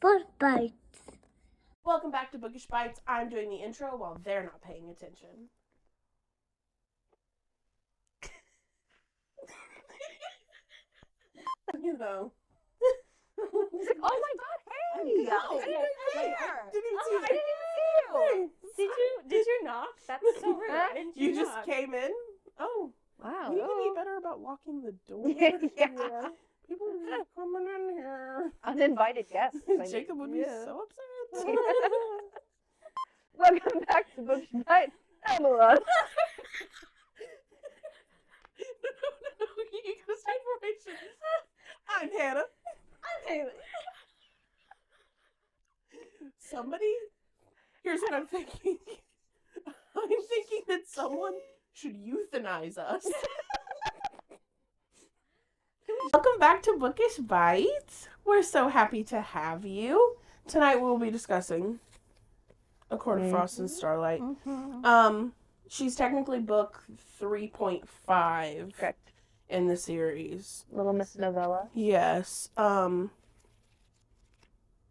Book Bites. Welcome back to Bookish Bites. I'm doing the intro while they're not paying attention. You know. Oh my god, hey! I didn't even see you. Did you knock? That's so rude. Why didn't You knock? just came in? Oh. Wow. You need to be better about locking the door. Yeah. People are just coming in here. Uninvited guests. Jacob would be so upset. Welcome back to Bookish Bites. I'm Alana. No, you gotta say formation. I'm Hannah. I'm Haley. Somebody, here's what I'm thinking. I'm thinking that someone should euthanize us. Welcome back to Bookish Bites. We're so happy to have you. Tonight we'll be discussing A Court of Frost and Starlight. She's technically book 3.5 Correct. in the series. Little Miss Novella. Yes. I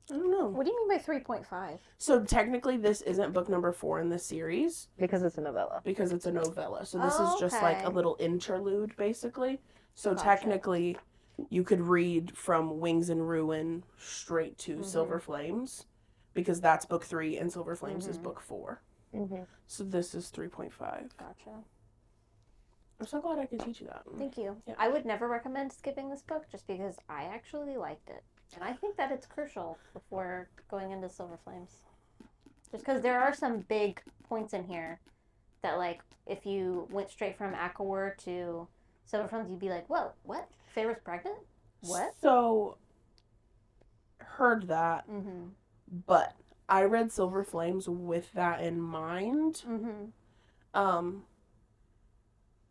don't know. What do you mean by 3.5? So technically this isn't book number 4 in the series. Because it's a novella. Because it's a novella. So this is just like a little interlude, basically. So technically, you could read from Wings and Ruin straight to Silver Flames. Because that's book 3 and Silver Flames is book 4. So this is 3.5. Gotcha. I'm so glad I could teach you that. Thank you. Yeah. I would never recommend skipping this book just because I actually liked it. And I think that it's crucial before going into Silver Flames. Just because there are some big points in here that, like, if you went straight from Aquawar to Silver Flames, you'd be like, whoa, what? Feyre's pregnant? What? So, heard that. But I read Silver Flames with that in mind.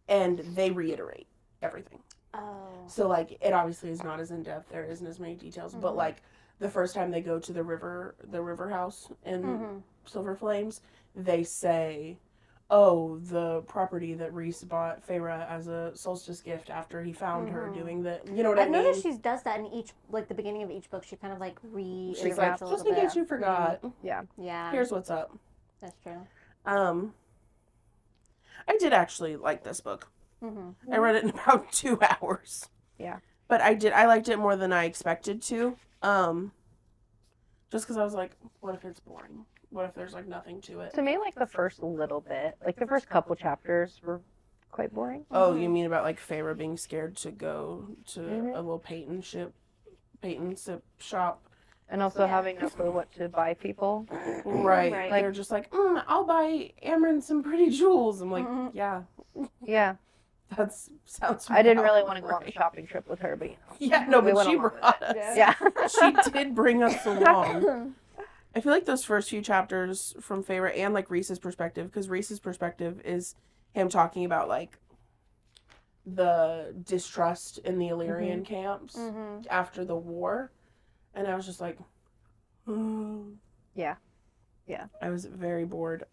And they reiterate everything. Oh. So, like, it obviously is not as in-depth. There isn't as many details. But, like, the first time they go to the river house in Silver Flames, they say, oh, the property that Rhys bought Feyre as a solstice gift after he found her doing the, you know what I mean? I've noticed she does that in each, like, the beginning of each book. She kind of, like, She's like, just in case you forgot. Yeah. Yeah. Here's what's up. That's true. I did actually like this book. I read it in about 2 hours. Yeah. But I liked it more than I expected to. Just because I was like, what if it's boring? What if there's, like, nothing to it? To me, like, the first little bit, like, the first couple chapters were quite boring. Oh, you mean about, like, Feyre being scared to go to a little paint sip shop? And also having no clue what to buy people. Right. Right. Like, they're just like, I'll buy Amryn some pretty jewels. I'm like, yeah. Yeah. That sounds I didn't really want to go on a shopping trip with her, but, you know. Yeah, no, we but went she along with brought it. us. Yeah. She did bring us along. I feel like those first few chapters from Feyre and, like, Rhys's perspective, because Rhys's perspective is him talking about, like, the distrust in the Illyrian camps after the war. And I was just like, Yeah. Yeah. I was very bored.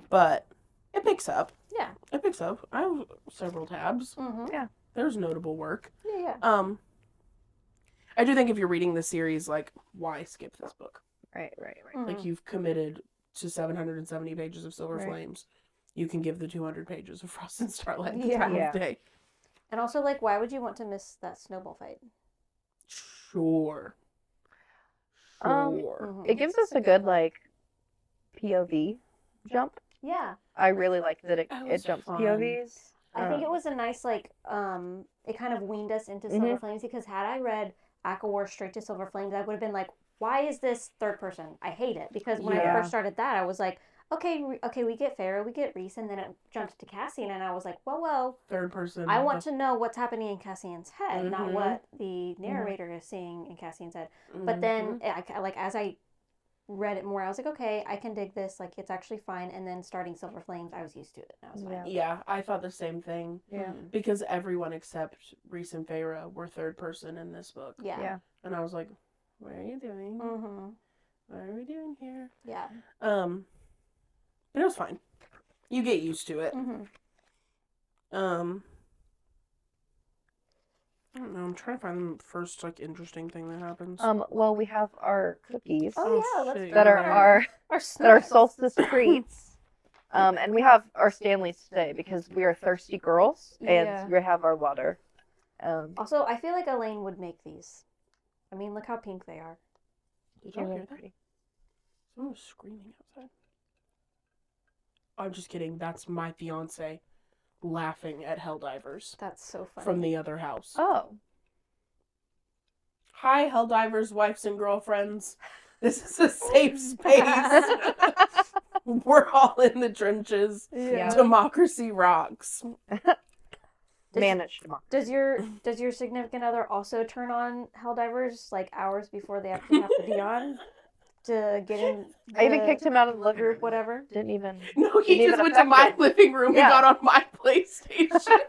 But it picks up. Yeah. It picks up. I have several tabs. Yeah. There's notable work. Yeah. I do think if you're reading the series, like, why skip this book? Right. Like, you've committed to 770 pages of Silver Flames. You can give the 200 pages of Frost and Starlight the time of day. And also, like, why would you want to miss that snowball fight? Sure. It gives us a good, like, POV jump. Yeah. I really like that it jumps fun. POVs. I think it was a nice, like, it kind of weaned us into Silver Flames because had I read Aquawar straight to Silver Flames, I would have been like, why is this third person? I hate it. Because when I first started that, I was like, okay, we get Feyre, we get Rhys, and then it jumped to Cassian, and I was like, well, third person. I want to know what's happening in Cassian's head, not what the narrator is seeing in Cassian's head. But then, as I read it more, I was like, okay, I can dig this. Like, it's actually fine. And then starting Silver Flames, I was used to it. And I was fine. Yeah, I thought the same thing. Yeah. Because everyone except Rhys and Feyre were third person in this book. Yeah. And I was like, what are you doing? What are we doing here? Yeah. But it was fine. You get used to it. I don't know. I'm trying to find the first like interesting thing that happens. Well, we have our cookies Oh yeah, let's shit, talk that are about our our that are snacks. solstice treats. And we have our Stanleys today because we are thirsty girls, and Yeah. we have our water. Also, I feel like Elaine would make these. I mean, look how pink they are. Did they're y'all really hear that? pretty. Someone was screaming outside. I'm just kidding. That's my fiance laughing at Helldivers That's so funny. from the other house. Oh, Hi, Helldivers, wives and girlfriends. This is a safe space. We're all in the trenches. Yeah. Democracy rocks. managed democracy. Does your significant other also turn on Helldivers like hours before they actually have to be on to get in? I even the kicked him out of the living room. whatever. Didn't even. No, he Didn't just even went to affect my him. living room Yeah. and got on my PlayStation.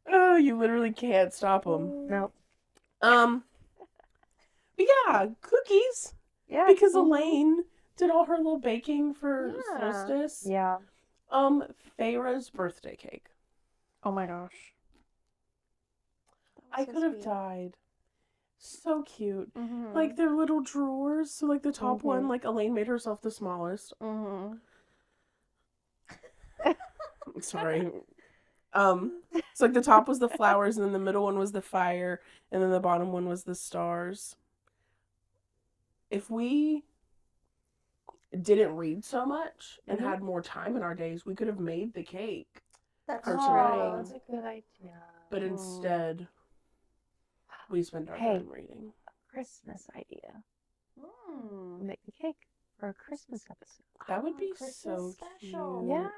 Oh, you literally can't stop him. Nope. But yeah, cookies. Yeah. Because mhm. Elaine did all her little baking for Yeah. solstice. Yeah. Feyre's birthday cake. Oh my gosh. I could have died. So cute. Mm-hmm. Like their little drawers. So like the top Mhm. one, like Elaine made herself the smallest. Mm-hmm. Sorry. So like the top was the flowers, and then the middle one was the fire, and then the bottom one was the stars. If we didn't read so much and Mhm. had more time in our days, we could have made the cake. That's Or true. today. That's a good idea. But instead, we spend our Hey. time reading. Christmas idea. Mm. Make a cake for a Christmas episode. That would be Christmas so special. cute. Yeah.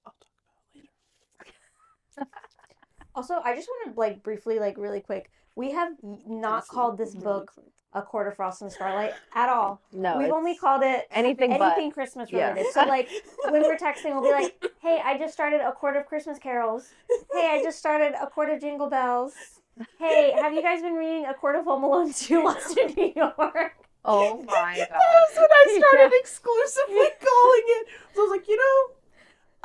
I'll talk about it later. Also, I just want to like briefly, like really quick. We have not called this book A Court of Frost and Starlight at all. No. We've it's only called it anything anything Christmas yeah. related. So like when we're texting, we'll be like, "Hey, I just started A Court of Christmas Carols. Hey, I just started A Court of Jingle Bells. Hey, have you guys been reading A Court of Home Alone 2 Lost in New York?" Oh my That god. was when I started exclusively calling it. So I was like,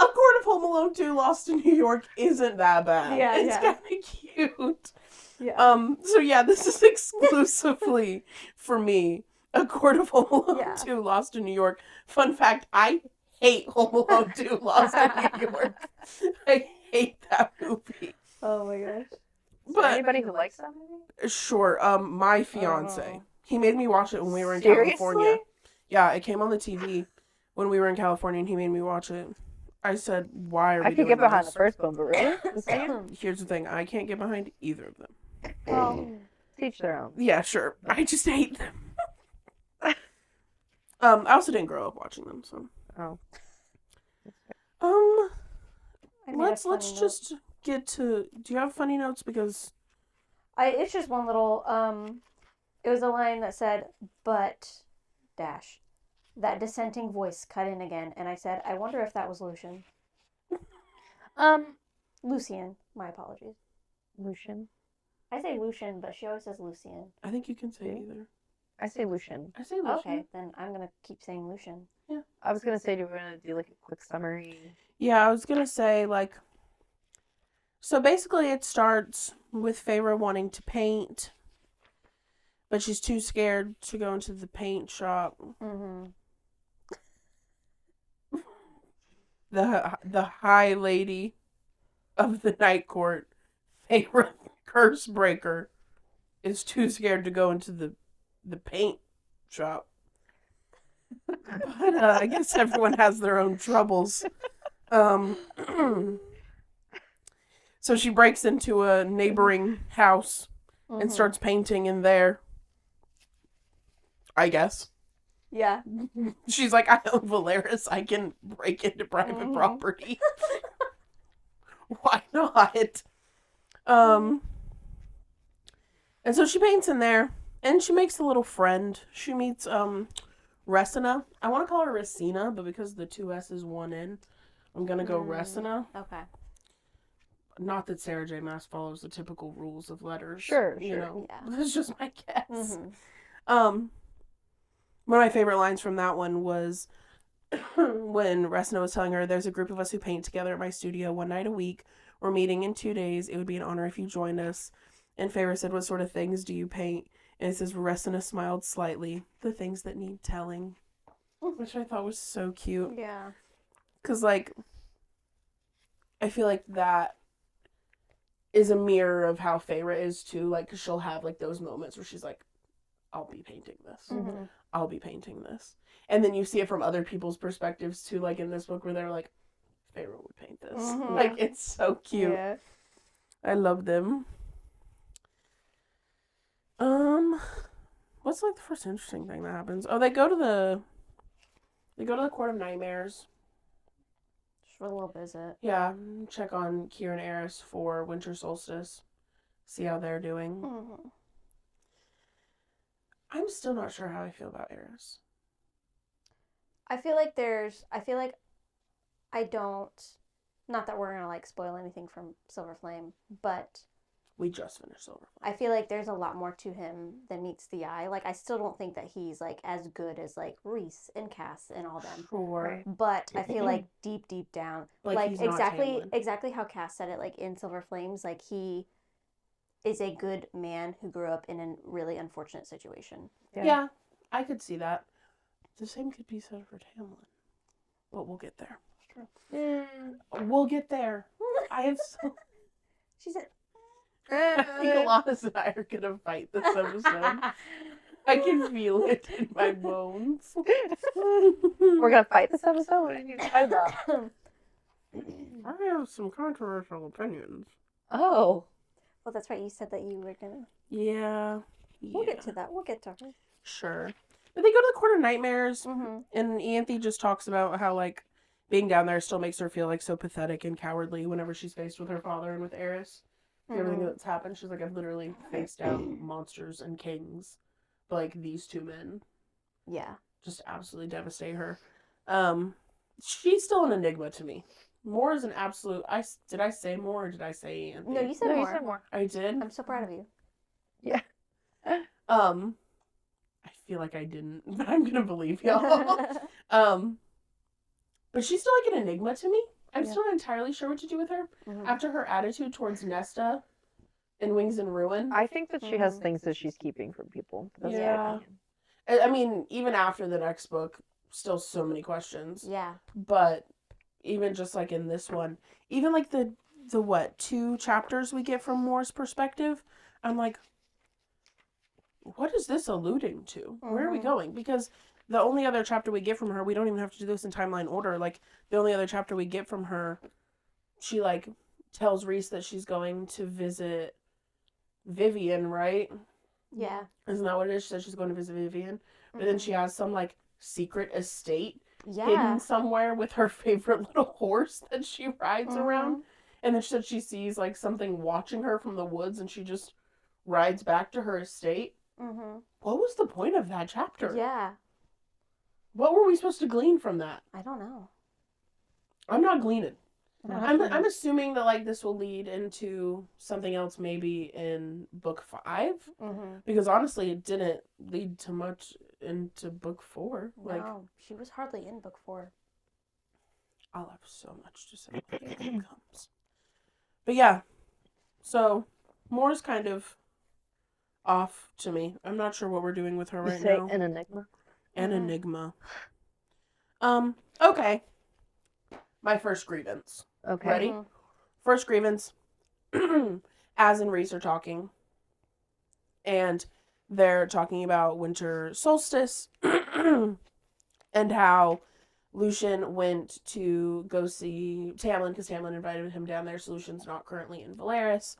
A Court of Home Alone 2 Lost in New York isn't that bad. Yeah, It's yeah. kind of cute. Yeah. So yeah, this is exclusively for me. A Court of Home Alone Yeah. 2 Lost in New York. Fun fact, I hate Home Alone 2 Lost in New York. I hate that movie. Oh my gosh. Is there But anybody who likes that movie? sure, my fiance. He made me watch it when we were in Seriously? California. Yeah, it came on the TV when we were in California, and he made me watch it. I said, "Why are we I could doing get behind this?" the first one, but really? The second? Here's the thing: I can't get behind either of them. Well, teach their own. Yeah, sure. I just hate them. I also didn't grow up watching them, so. Oh. I made a Let's funny note. just get to. Do you have funny notes? Because It's just one little, it was a line that said, "but, dash." That dissenting voice cut in again, and I said, "I wonder if that was Lucian." Lucian. My apologies. Lucian. I say Lucian, but she always says Lucian. I think you can say either. I say Lucian. I say Lucian. Okay, then I'm gonna keep saying Lucian. I was gonna say, do we want to do like a quick summary? Yeah, I was gonna say like. So basically, it starts with Feyre wanting to paint, but she's too scared to go into the paint shop. Mm-hmm. The high lady of the night court, Feyre Cursebreaker, is too scared to go into the paint shop. But I guess everyone has their own troubles. So she breaks into a neighboring house and starts painting in there. I guess. Yeah. She's like, I own Valeris. I can break into private property. Why not? And so she paints in there, and she makes a little friend. She meets Resina. I want to call her Resina, but because the two S's, one N, I'm gonna go Resina. Okay. Not that Sarah J. Maas follows the typical rules of letters. Sure, You sure. know, Yeah. that's just my guess. Mm-hmm. One of my favorite lines from that one was when Resna was telling her, there's a group of us who paint together at my studio one night a week. We're meeting in 2 days. It would be an honor if you joined us. And Feyre said, what sort of things do you paint? And it says, Resna smiled slightly. The things that need telling. Which I thought was so cute. Yeah. Because, like, I feel like that is a mirror of how Feyre is, too. Like, cause she'll have, like, those moments where she's like, I'll be painting this. Mm-hmm. I'll be painting this. And then you see it from other people's perspectives, too, like in this book where they're like, Feyre would paint this. Mm-hmm. Like, it's so cute. Yeah. I love them. What's, like, the first interesting thing that happens? Oh, they go to the Court of Nightmares. Just for a little visit. Yeah, check on Kier and Eris for winter solstice. See how they're doing. Mm-hmm. I'm still not sure how I feel about Eris. I feel like I don't, not that we're gonna like spoil anything from Silver Flame, but We just finished Silver I feel like there's a lot more to him than meets the eye. Like, I still don't think that he's like as good as like Reese and Cass and all them. Sure. But I feel like deep down, like he's not Tamlin. exactly how Cass said it, like in Silver Flames, like he is a good man who grew up in a really unfortunate situation. Yeah, I could see that. The same could be said for Tamlin. But we'll get there. We'll get there. I have so... She said, I think Alana and I are going to fight this episode. I can feel it in my bones. We're gonna fight this episode? What did you fight about? I have some controversial opinions. Oh. well, that's right. You said that you were gonna. Yeah. We'll get to that. We'll get to her. Sure. But they go to the Court of Nightmares, Mm-hmm. and Ianthe just talks about how, like, being down there still makes her feel, like, so pathetic and cowardly whenever she's faced with her father and with Eris. Everything that's happened, she's like, I've literally faced down monsters and kings. But, like, these two men Yeah. just absolutely devastate her. She's still an enigma to me. Moore is an absolute... Did I say Moore or did I say Ianthe? No, you said No, more. you said more. I did? I'm so proud of you. Yeah. I feel like I didn't, but I'm gonna believe y'all. But she's still like an enigma to me. I'm still not entirely sure what to do with her. Mhm. After her attitude towards Nesta in Wings and Ruin. I think that she has things that she's keeping from people. That's my Yeah. opinion. I mean, even after the next book, still so many questions. Yeah. But even just like in this one, even like the what, 2 chapters we get from Moore's perspective, I'm like, what is this alluding to? Where are we going? Because the only other chapter we get from her, we don't even have to do this in timeline order. Like, the only other chapter we get from her, she, like, tells Reese that she's going to visit Vivian, right? Yeah. Isn't that what it is? She said she's going to visit Vivian. But then she has some, like, secret estate Yeah. hidden somewhere with her favorite little horse that she rides around. And then she said she sees, like, something watching her from the woods and she just rides back to her estate. Mm-hmm. What was the point of that chapter? Yeah. What were we supposed to glean from that? I don't know. I'm not gleaning. No. I'm assuming that like this will lead into something else maybe in book 5 Mm-hmm. because honestly it didn't lead to much into book 4. Like No, she was hardly in book 4. I'll have so much to say when it comes. But yeah, so Moore's kind of off to me. I'm not sure what we're doing with her You right say now. an enigma? An enigma. Okay. My first grievance. Okay. Ready? Mhm. First grievance. Az and Reese are talking. And they're talking about winter solstice. And how Lucian went to go see Tamlin because Tamlin invited him down there. So Lucian's not currently in Valeris.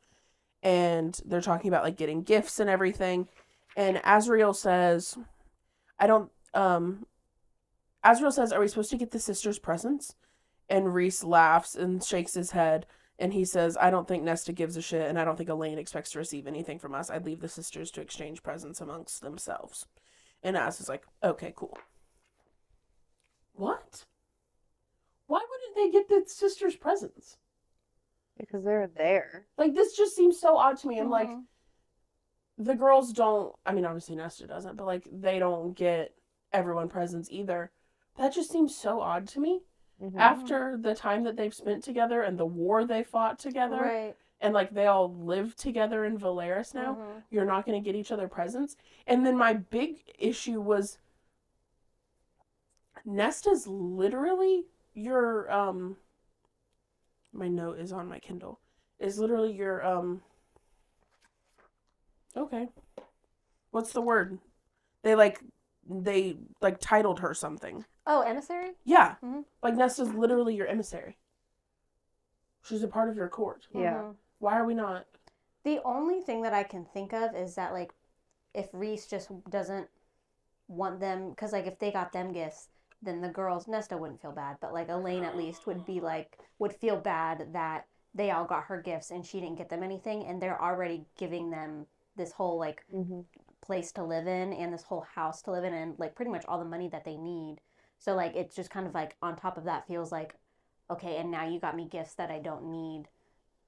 And they're talking about like getting gifts and everything. And Azriel says, Azriel says, are we supposed to get the sisters presents? And Reese laughs and shakes his head. And he says, I don't think Nesta gives a shit. And I don't think Elaine expects to receive anything from us. I'd leave the sisters to exchange presents amongst themselves. And Az is like, okay, cool. What? Why wouldn't they get the sisters presents? Because they're there. Like, this just seems so odd to me. I'm like, Mhm. the girls don't, I mean, obviously Nesta doesn't, but, like, they don't get everyone presents either. That just seems so odd to me. Mhm. After the time that they've spent together and the war they fought together, Right. and like they all live together in Valeris now, you're not going to get each other presents. And then my big issue was Nesta's literally your my note is on my Kindle. Is literally your okay. What's the word? They titled her something. Oh, emissary? Yeah. Mhm. Like Nesta's literally your emissary. She's a part of your court. Yeah. Why are we not? The only thing that I can think of is that, like, if Reese just doesn't want them, because, like, if they got them gifts, then the girls, Nesta wouldn't feel bad, but, like, Elaine at least would feel bad that they all got her gifts and she didn't get them anything, and they're already giving them this whole, like, place to live in and this whole house to live in and, like, pretty much all the money that they need. So, like, it's just kind of, like, on top of that feels like, okay, and now you got me gifts that I don't need.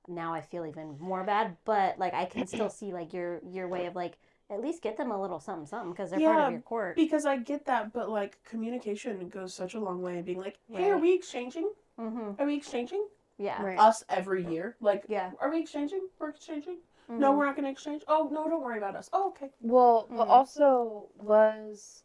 Now I feel even more bad, but like I can still see like your way of like at least get them a little something something because they're part of your court. Because I get that, but like communication goes such a long way in being like, hey, are Right. we exchanging? Mm-hmm. Are we exchanging? Yeah. Right. Us every year. Like, Yeah. are we exchanging? We're exchanging? Mm-hmm. No, we're not going to exchange. Oh, no, don't worry about us. Oh, okay. Well, but also was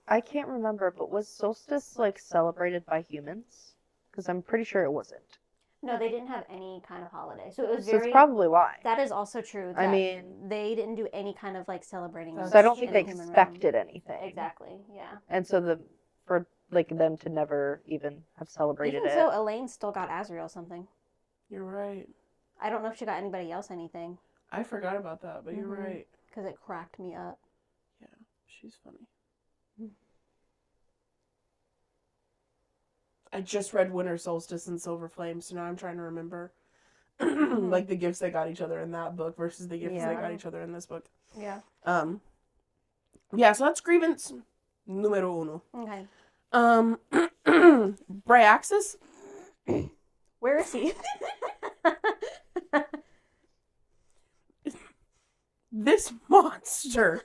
I can't remember, but was Solstice like celebrated by humans? Because I'm pretty sure it wasn't. No, they didn't have any kind of holiday, so it was So very. that's probably why. That is also true. I that mean, they didn't do any kind of like celebrating. That's so I don't think in they the human expected realm. anything. Exactly. Yeah. And so for like them to never even have celebrated Even it. so, Elaine still got Azriel something. You're right. I don't know if she got anybody else anything. I forgot about that, but you're right. Because it cracked me up. Yeah, she's funny. I just read Winter Solstice and Silver Flame, so now I'm trying to remember like the gifts they got each other in that book versus the gifts they got each other in this book. Yeah. Yeah, so that's grievance numero uno. Okay. Bryaxis? Where is he? This monster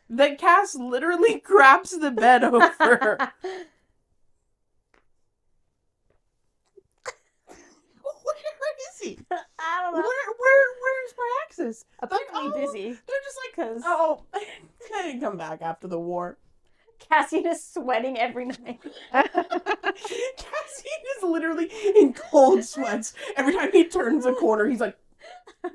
that Cass literally grabs the bed over. Where is he? I don't know. Where's Bryaxis? Apparently busy. They're just like, 'Cause- oh, I didn't come back after the war. Cassian is sweating every night. Cassian is literally in cold sweats. Every time he turns a corner, he's like, what?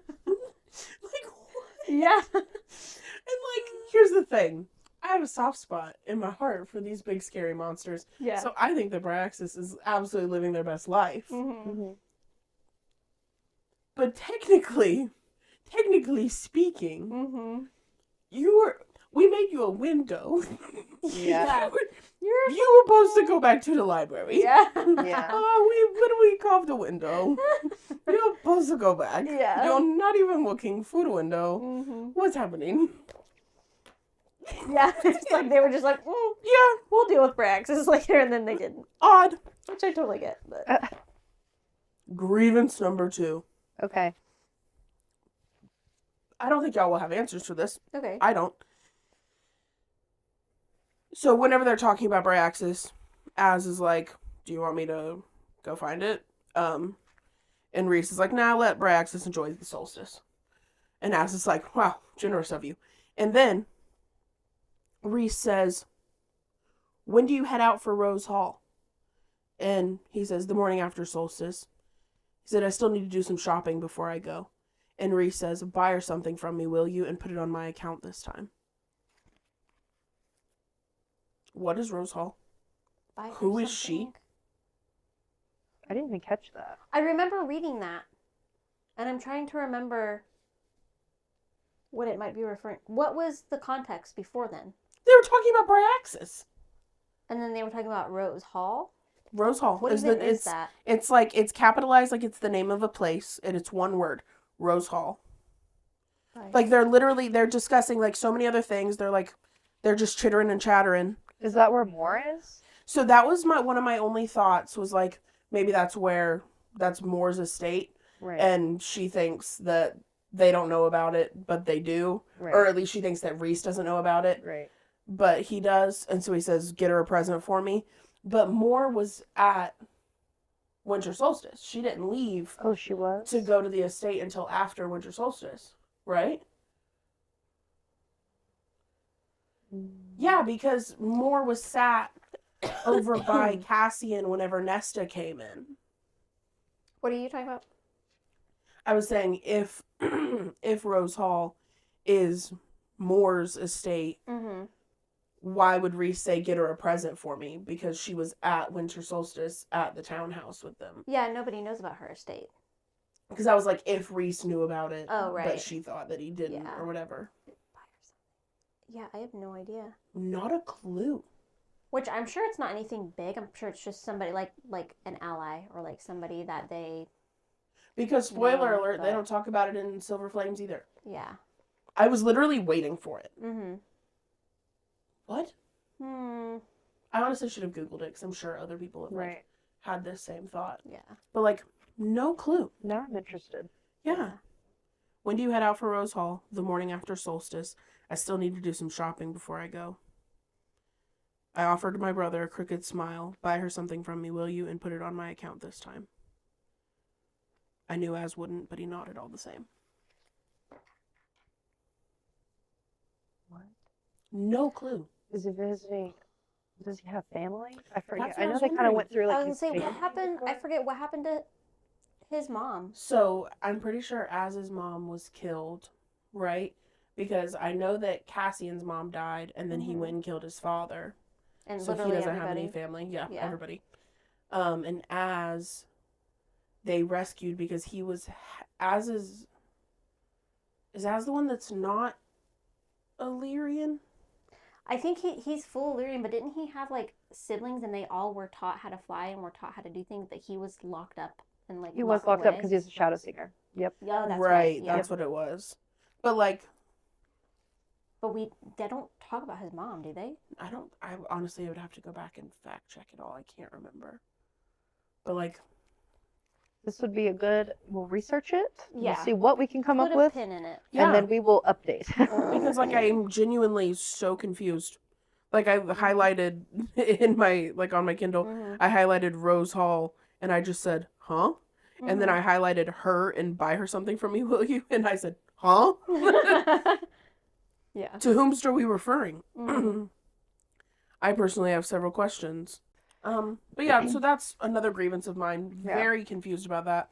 Yeah. And like, here's the thing. I have a soft spot in my heart for these big scary monsters. Yeah. So I think the Bryaxis is absolutely living their best life. Mm-hmm. But technically speaking, we made you a window. Yeah. You were supposed to go back to the library. Yeah. Yeah. Oh, we literally carved a window. You're supposed to go back. Yeah. You're not even looking for the window. Mm-hmm. What's happening? Yeah. It's like they were just like, Yeah, we'll deal with Braxis later, and then they didn't. odd. Which I totally get. But Grievance number 2. Okay. I don't think y'all will have answers for this. okay. I don't. So whenever they're talking about Bryaxis, Az is like, do you want me to go find it? And Reese is like, nah, let Bryaxis enjoy the solstice. And Az is like, wow, generous of you. And then Reese says, when do you head out for Rose Hall? And he says, the morning after solstice. He said, I still need to do some shopping before I go. And Reese says, buy her something from me, will you? And put it on my account this time. What is Rose Hall? Buy her Who is she? something. I didn't even catch that. I remember reading that, and I'm trying to remember what it might be referring. What was the context before then? They were talking about Bryaxis. And then they were talking about Rose Hall. Rose Hall. What even is that? It's like, it's capitalized like it's the name of a place, and it's one word. Rose Hall. Right. Like, they're discussing, like, so many other things. They're just chittering and chattering. Is that where Moore is? So that was one of my only thoughts was, like, maybe that's Moore's estate. Right. And she thinks that they don't know about it, but they do. Right. Or at least she thinks that Reese doesn't know about it. Right. But he does, and so he says, get her a present for me. But Moore was at winter solstice. She didn't leave Oh, she was? to go to the estate until after winter solstice, right? Yeah, because Moore was sat over by Cassian whenever Nesta came in. What are you talking about? I was saying if if Rose Hall is Moore's estate, Mm-hmm. why would Reese say get her a present for me? Because she was at winter solstice at the townhouse with them. Yeah, nobody knows about her estate. Because I was like, if Reese knew about it, Oh, right. but she thought that he didn't Yeah. or whatever. Yeah, I have no idea. Not a clue. Which I'm sure it's not anything big. I'm sure it's just somebody like an ally or like somebody that they. Because spoiler No, alert, they but- don't talk about it in Silver Flames either. Yeah. I was literally waiting for it. Mm-hmm. What? Hmm. I honestly should have Googled it because I'm sure other people have like, Right. had this same thought. Yeah. But like, no clue. Now I'm interested. Yeah. When do you head out for Rose Hall? The morning after solstice. I still need to do some shopping before I go. I offered my brother a crooked smile. Buy her something from me, will you? And put it on my account this time. I knew Az wouldn't, but he nodded all the same. What? No clue. Is he visiting? Does he have family? I forget. That's what I I know was they kind of wondering. went through like. I was his gonna say what family happened. I before. forget what happened to his mom. So I'm pretty sure Az's mom was killed, right? Because I know that Cassian's mom died, and then he Mhm. went and killed his father. And So he literally doesn't everybody. have any family. Yeah, Yeah. everybody. And Az, they rescued because he was Az's. Is Az the one that's not Illyrian? I think he's full Illyrian, but didn't he have like siblings and they all were taught how to fly and were taught how to do things that he was locked up and like He was locked up away? because he's a shadow singer. Yep. Yeah, that's right. Yeah. That's what it was. But like, But they don't talk about his mom, do they? I honestly would have to go back and fact check it all. I can't remember. But like, This would be a good. We'll research it. Yeah. We'll see what we can come Put up a with, pin in it. yeah. and then we will update. Because like I'm genuinely so confused. Like I highlighted in my like on my Kindle, Mhm. I highlighted Rose Hall and I just said, "Huh?" And then Mhm. I highlighted her and buy her something from me, will you? And I said, "Huh?" Yeah. To whom are we referring? Mhm. I personally have several questions. But yeah, so that's another grievance of mine. Yeah. Very confused about that.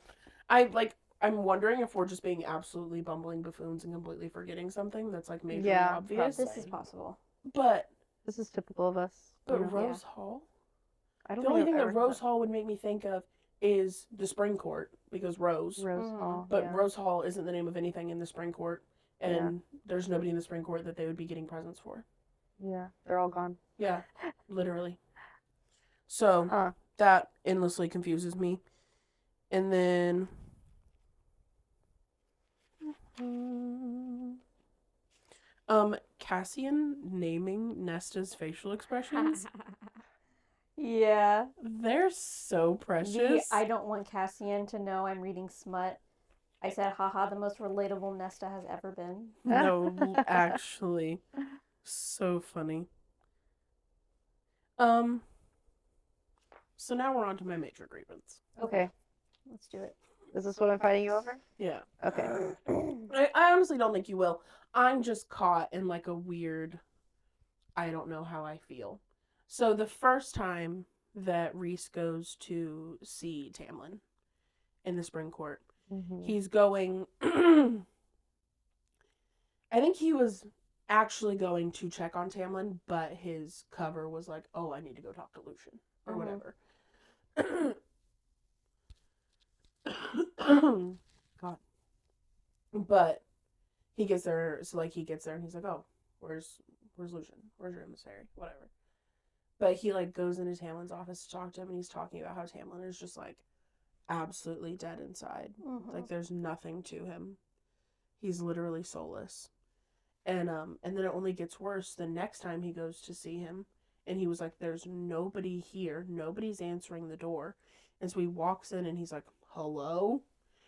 I'm wondering if we're just being absolutely bumbling buffoons and completely forgetting something that's like majorly Yeah, obvious. This is possible. But This is typical of us. but you know? Rose Hall? I don't The only think thing I've that ever Rose Hall would make me think of is the Spring Court because Rose. Rose Mhm. Hall. But yeah. Rose Hall isn't the name of anything in the Spring Court, and there's nobody in the Spring Court that they would be getting presents for. Yeah, they're all gone. Yeah, literally. So Huh. that endlessly confuses me. And then Cassian naming Nesta's facial expressions. Yeah. They're so precious. I don't want Cassian to know I'm reading smut. I said, haha, the most relatable Nesta has ever been. No, actually. So funny. So now we're on to my major grievance. Okay. Let's do it. Is this what I'm fighting you over? Yeah. Okay. I honestly don't think you will. I'm just caught in like a weird, I don't know how I feel. So the first time that Reese goes to see Tamlin in the Spring Court, Mm-hmm. he's going, I think he was actually going to check on Tamlin, but his cover was like, oh, I need to go talk to Lucian or Mhm. whatever. God. But he gets there, so like he gets there and he's like, oh, where's Lucian? Where's your emissary? Whatever. But he like goes into Tamlin's office to talk to him and he's talking about how Tamlin is just like absolutely dead inside. Mhm. Like there's nothing to him. He's literally soulless. And then it only gets worse the next time he goes to see him. And he was like, there's nobody here. Nobody's answering the door. And so he walks in and he's like, hello?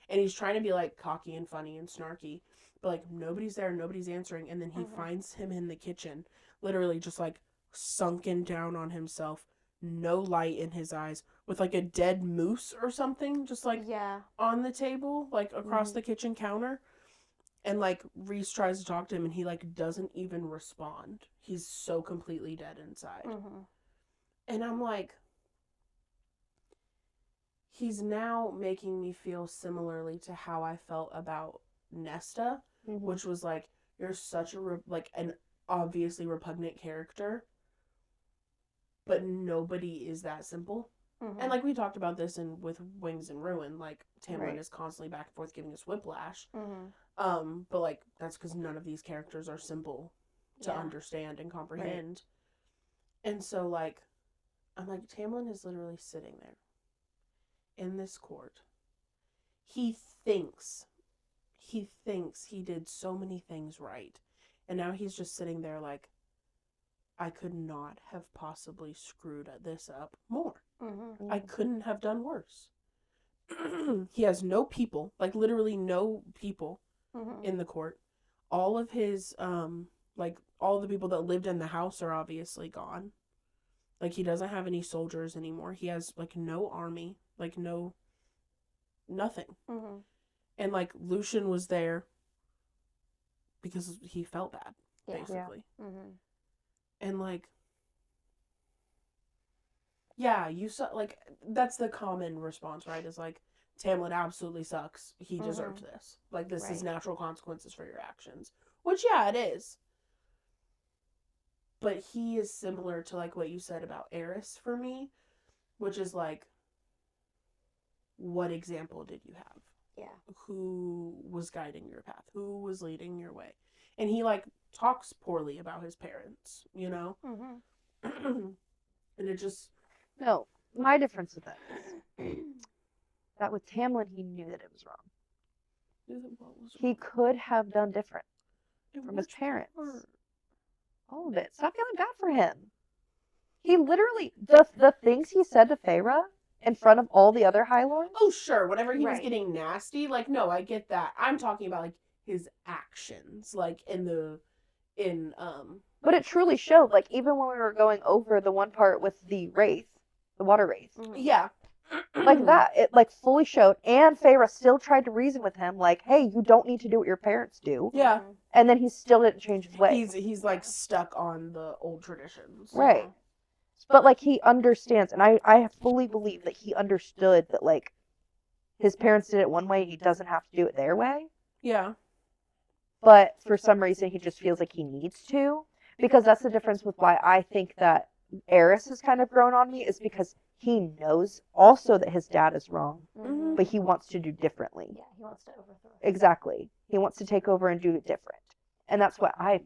And he's trying to be like cocky and funny and snarky, but like nobody's there, nobody's answering. And then he finds him in the kitchen, literally just like sunken down on himself, no light in his eyes, with like a dead moose or something just like on the table, like across the kitchen counter. And like Reese tries to talk to him and he like doesn't even respond. He's so completely dead inside. And I'm like, he's now making me feel similarly to how I felt about Nesta, which was like, you're such a like an obviously repugnant character, but nobody is that simple. And like we talked about this with Wings and Ruin, like Tamlin is constantly back and forth giving us whiplash. But like that's because none of these characters are simple to understand and comprehend. And so like I'm like, Tamlin is literally sitting there in this court. He thinks he did so many things right. And now he's just sitting there like, I could not have possibly screwed this up more. I couldn't have done worse. He has no people, like literally no people in the court. All of his, like all the people that lived in the house are obviously gone. Like he doesn't have any soldiers anymore. He has like no army, like nothing. And like Lucian was there because he felt bad, basically. And like, yeah, you saw, like, that's the common response, right? Is like, Tamlin absolutely sucks. He deserved this. Like, this is natural consequences for your actions. Which, yeah, it is. But he is similar to, like, what you said about Eris for me, which is like, what example did you have? Yeah. Who was guiding your path? Who was leading your way? And he, like, talks poorly about his parents, you know? And it just... No, my difference with that is that with Tamlin, he knew that it was wrong. He could have done different from his parents. All of it. Stop feeling bad for him. He literally, the things he said to Feyre in front of all the other High Lords. Oh, sure. Whenever he was getting nasty, like, no, I get that. I'm talking about, like, his actions, like, But it truly showed, like, even when we were going over the one part with the Wraith, the Water Wraith. Yeah. Like that. It, like, fully showed. And Feyre still tried to reason with him, like, hey, you don't need to do what your parents do. Yeah. And then he still didn't change his ways. He's like, stuck on the old traditions. Right. But, like, he understands, and I fully believe that he understood that, like, his parents did it one way, he doesn't have to do it their way. Yeah. But for some reason, he just feels like he needs to. Because that's the difference with why I think that Eris has kind of grown on me, is because he knows also that his dad is wrong, but he wants to do differently. Yeah, he wants to overthrow. Exactly. He wants to take over and do it different. And that's what I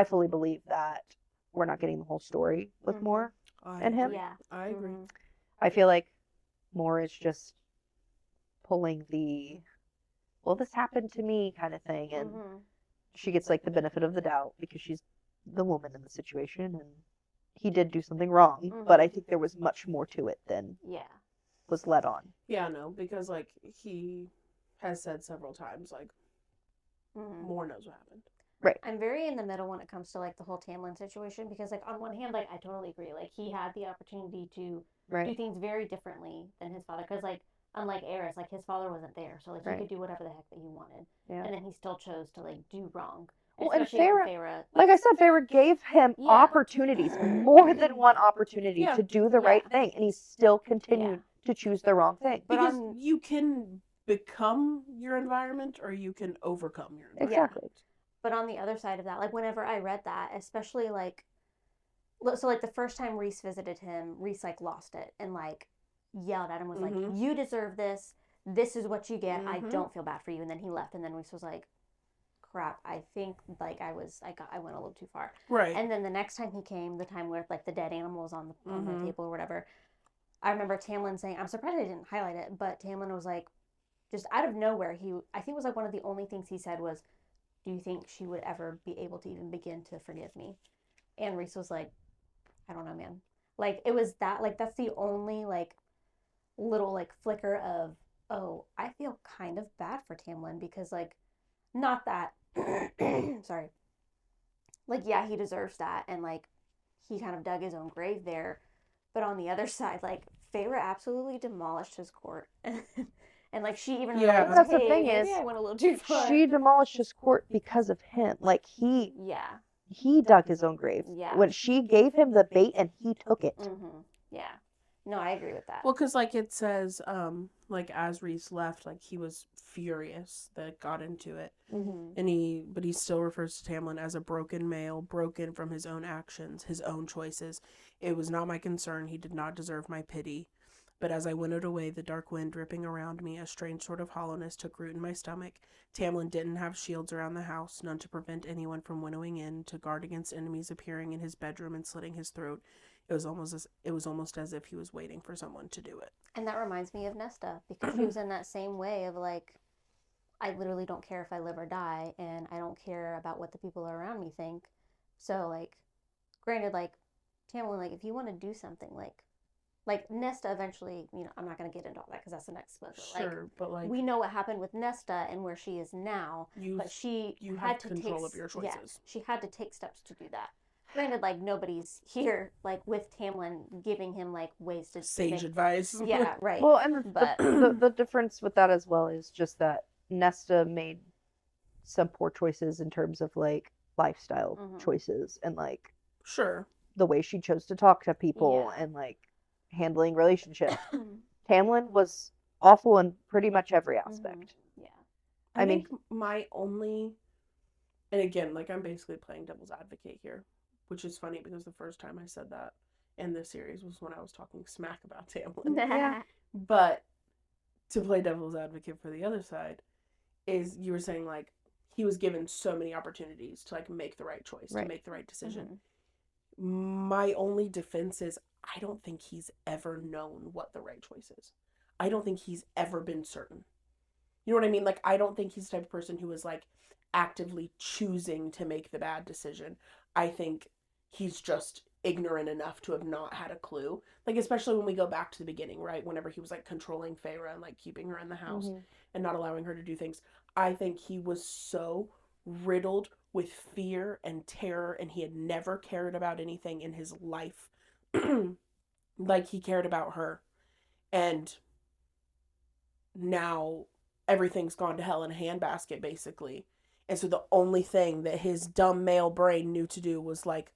fully believe that we're not getting the whole story with Mor and him. Yeah. I agree. I feel like Mor is just pulling the, well, this happened to me kind of thing. And she gets like the benefit of the doubt because she's the woman in the situation. And he did do something wrong. But I think there was much more to it than was led on. Yeah, no, because like he has said several times, like, Mor knows what happened. Right. I'm very in the middle when it comes to like the whole Tamlin situation, because like on one hand, like I totally agree, like he had the opportunity to do things very differently than his father, because like unlike Eris, like his father wasn't there, so like he could do whatever the heck that he wanted, and then he still chose to like do wrong. Well, and Especially Feyre, like I said, Feyre gave him opportunities, more than one opportunity to do the right thing, and he still continued to choose the wrong thing. Because you can become your environment, or you can overcome your environment. Exactly. But on the other side of that, like whenever I read that, especially like, so like the first time Reese visited him, Reese like lost it and like yelled at him, was like, you deserve this. This is what you get. I don't feel bad for you. And then he left, and then Reese was like, crap, I think like I went a little too far. Right. And then the next time he came, the time where like the dead animals on the table or whatever, I remember Tamlin saying, I'm surprised I didn't highlight it, but Tamlin was like, just out of nowhere, I think it was like one of the only things he said was, do you think she would ever be able to even begin to forgive me? And Reese was like, I don't know, man. Like, it was that, like, that's the only, like, little, like, flicker of oh, I feel kind of bad for Tamlin because, like, not that, sorry, like, yeah, he deserves that, and, like, he kind of dug his own grave there. But on the other side, like, Feyre absolutely demolished his court. And, like, she even Yeah. realized, That's the hey, thing maybe is, I went a little too far. She demolished his court because of him. Like, he Yeah. dug his own grave. Yeah. When she gave him the bait and he took it. Mm-hmm. Yeah. No, I agree with that. Well, because, like, it says, like, as Rhys left, like, he was furious that got into it. Mm-hmm. And but he still refers to Tamlin as a broken male, broken from his own actions, his own choices. It was not my concern. He did not deserve my pity. But as I winnowed away the dark wind dripping around me, a strange sort of hollowness took root in my stomach. Tamlin didn't have shields around the house, none to prevent anyone from winnowing in, to guard against enemies appearing in his bedroom and slitting his throat. It was almost as if he was waiting for someone to do it. And that reminds me of Nesta, because she was in that same way of, like, I literally don't care if I live or die, and I don't care about what the people around me think. So, like, granted, like, Tamlin, like, if you want to do something, like Nesta eventually, you know, I'm not going to get into all that because that's the next book. Sure, but like, we know what happened with Nesta and where she is now, but you had have to control take of your choices. Yeah, she had to take steps to do that. Granted, like, nobody's here, like, with Tamlin giving him, like, ways to Sage advice. Yeah, right. Well, and But the difference with that as well is just that Nesta made some poor choices in terms of, like, lifestyle choices and, like, sure, the way she chose to talk to people and, like, handling relationships. Tamlin was awful in pretty much every aspect. Yeah. I mean, my only, and again, like, I'm basically playing devil's advocate here, which is funny because the first time I said that in this series was when I was talking smack about Tamlin. Yeah. But to play devil's advocate for the other side is, you were saying, like, he was given so many opportunities to, like, make the right choice, to make the right decision. My only defense is I don't think he's ever known what the right choice is. I don't think he's ever been certain. You know what I mean? Like, I don't think he's the type of person who is, like, actively choosing to make the bad decision. I think he's just ignorant enough to have not had a clue. Like, especially when we go back to the beginning, right? Whenever he was, like, controlling Feyre and, like, keeping her in the house and not allowing her to do things. I think he was so riddled with fear and terror, and he had never cared about anything in his life like he cared about her. And now everything's gone to hell in a handbasket, basically. And so the only thing that his dumb male brain knew to do was, like,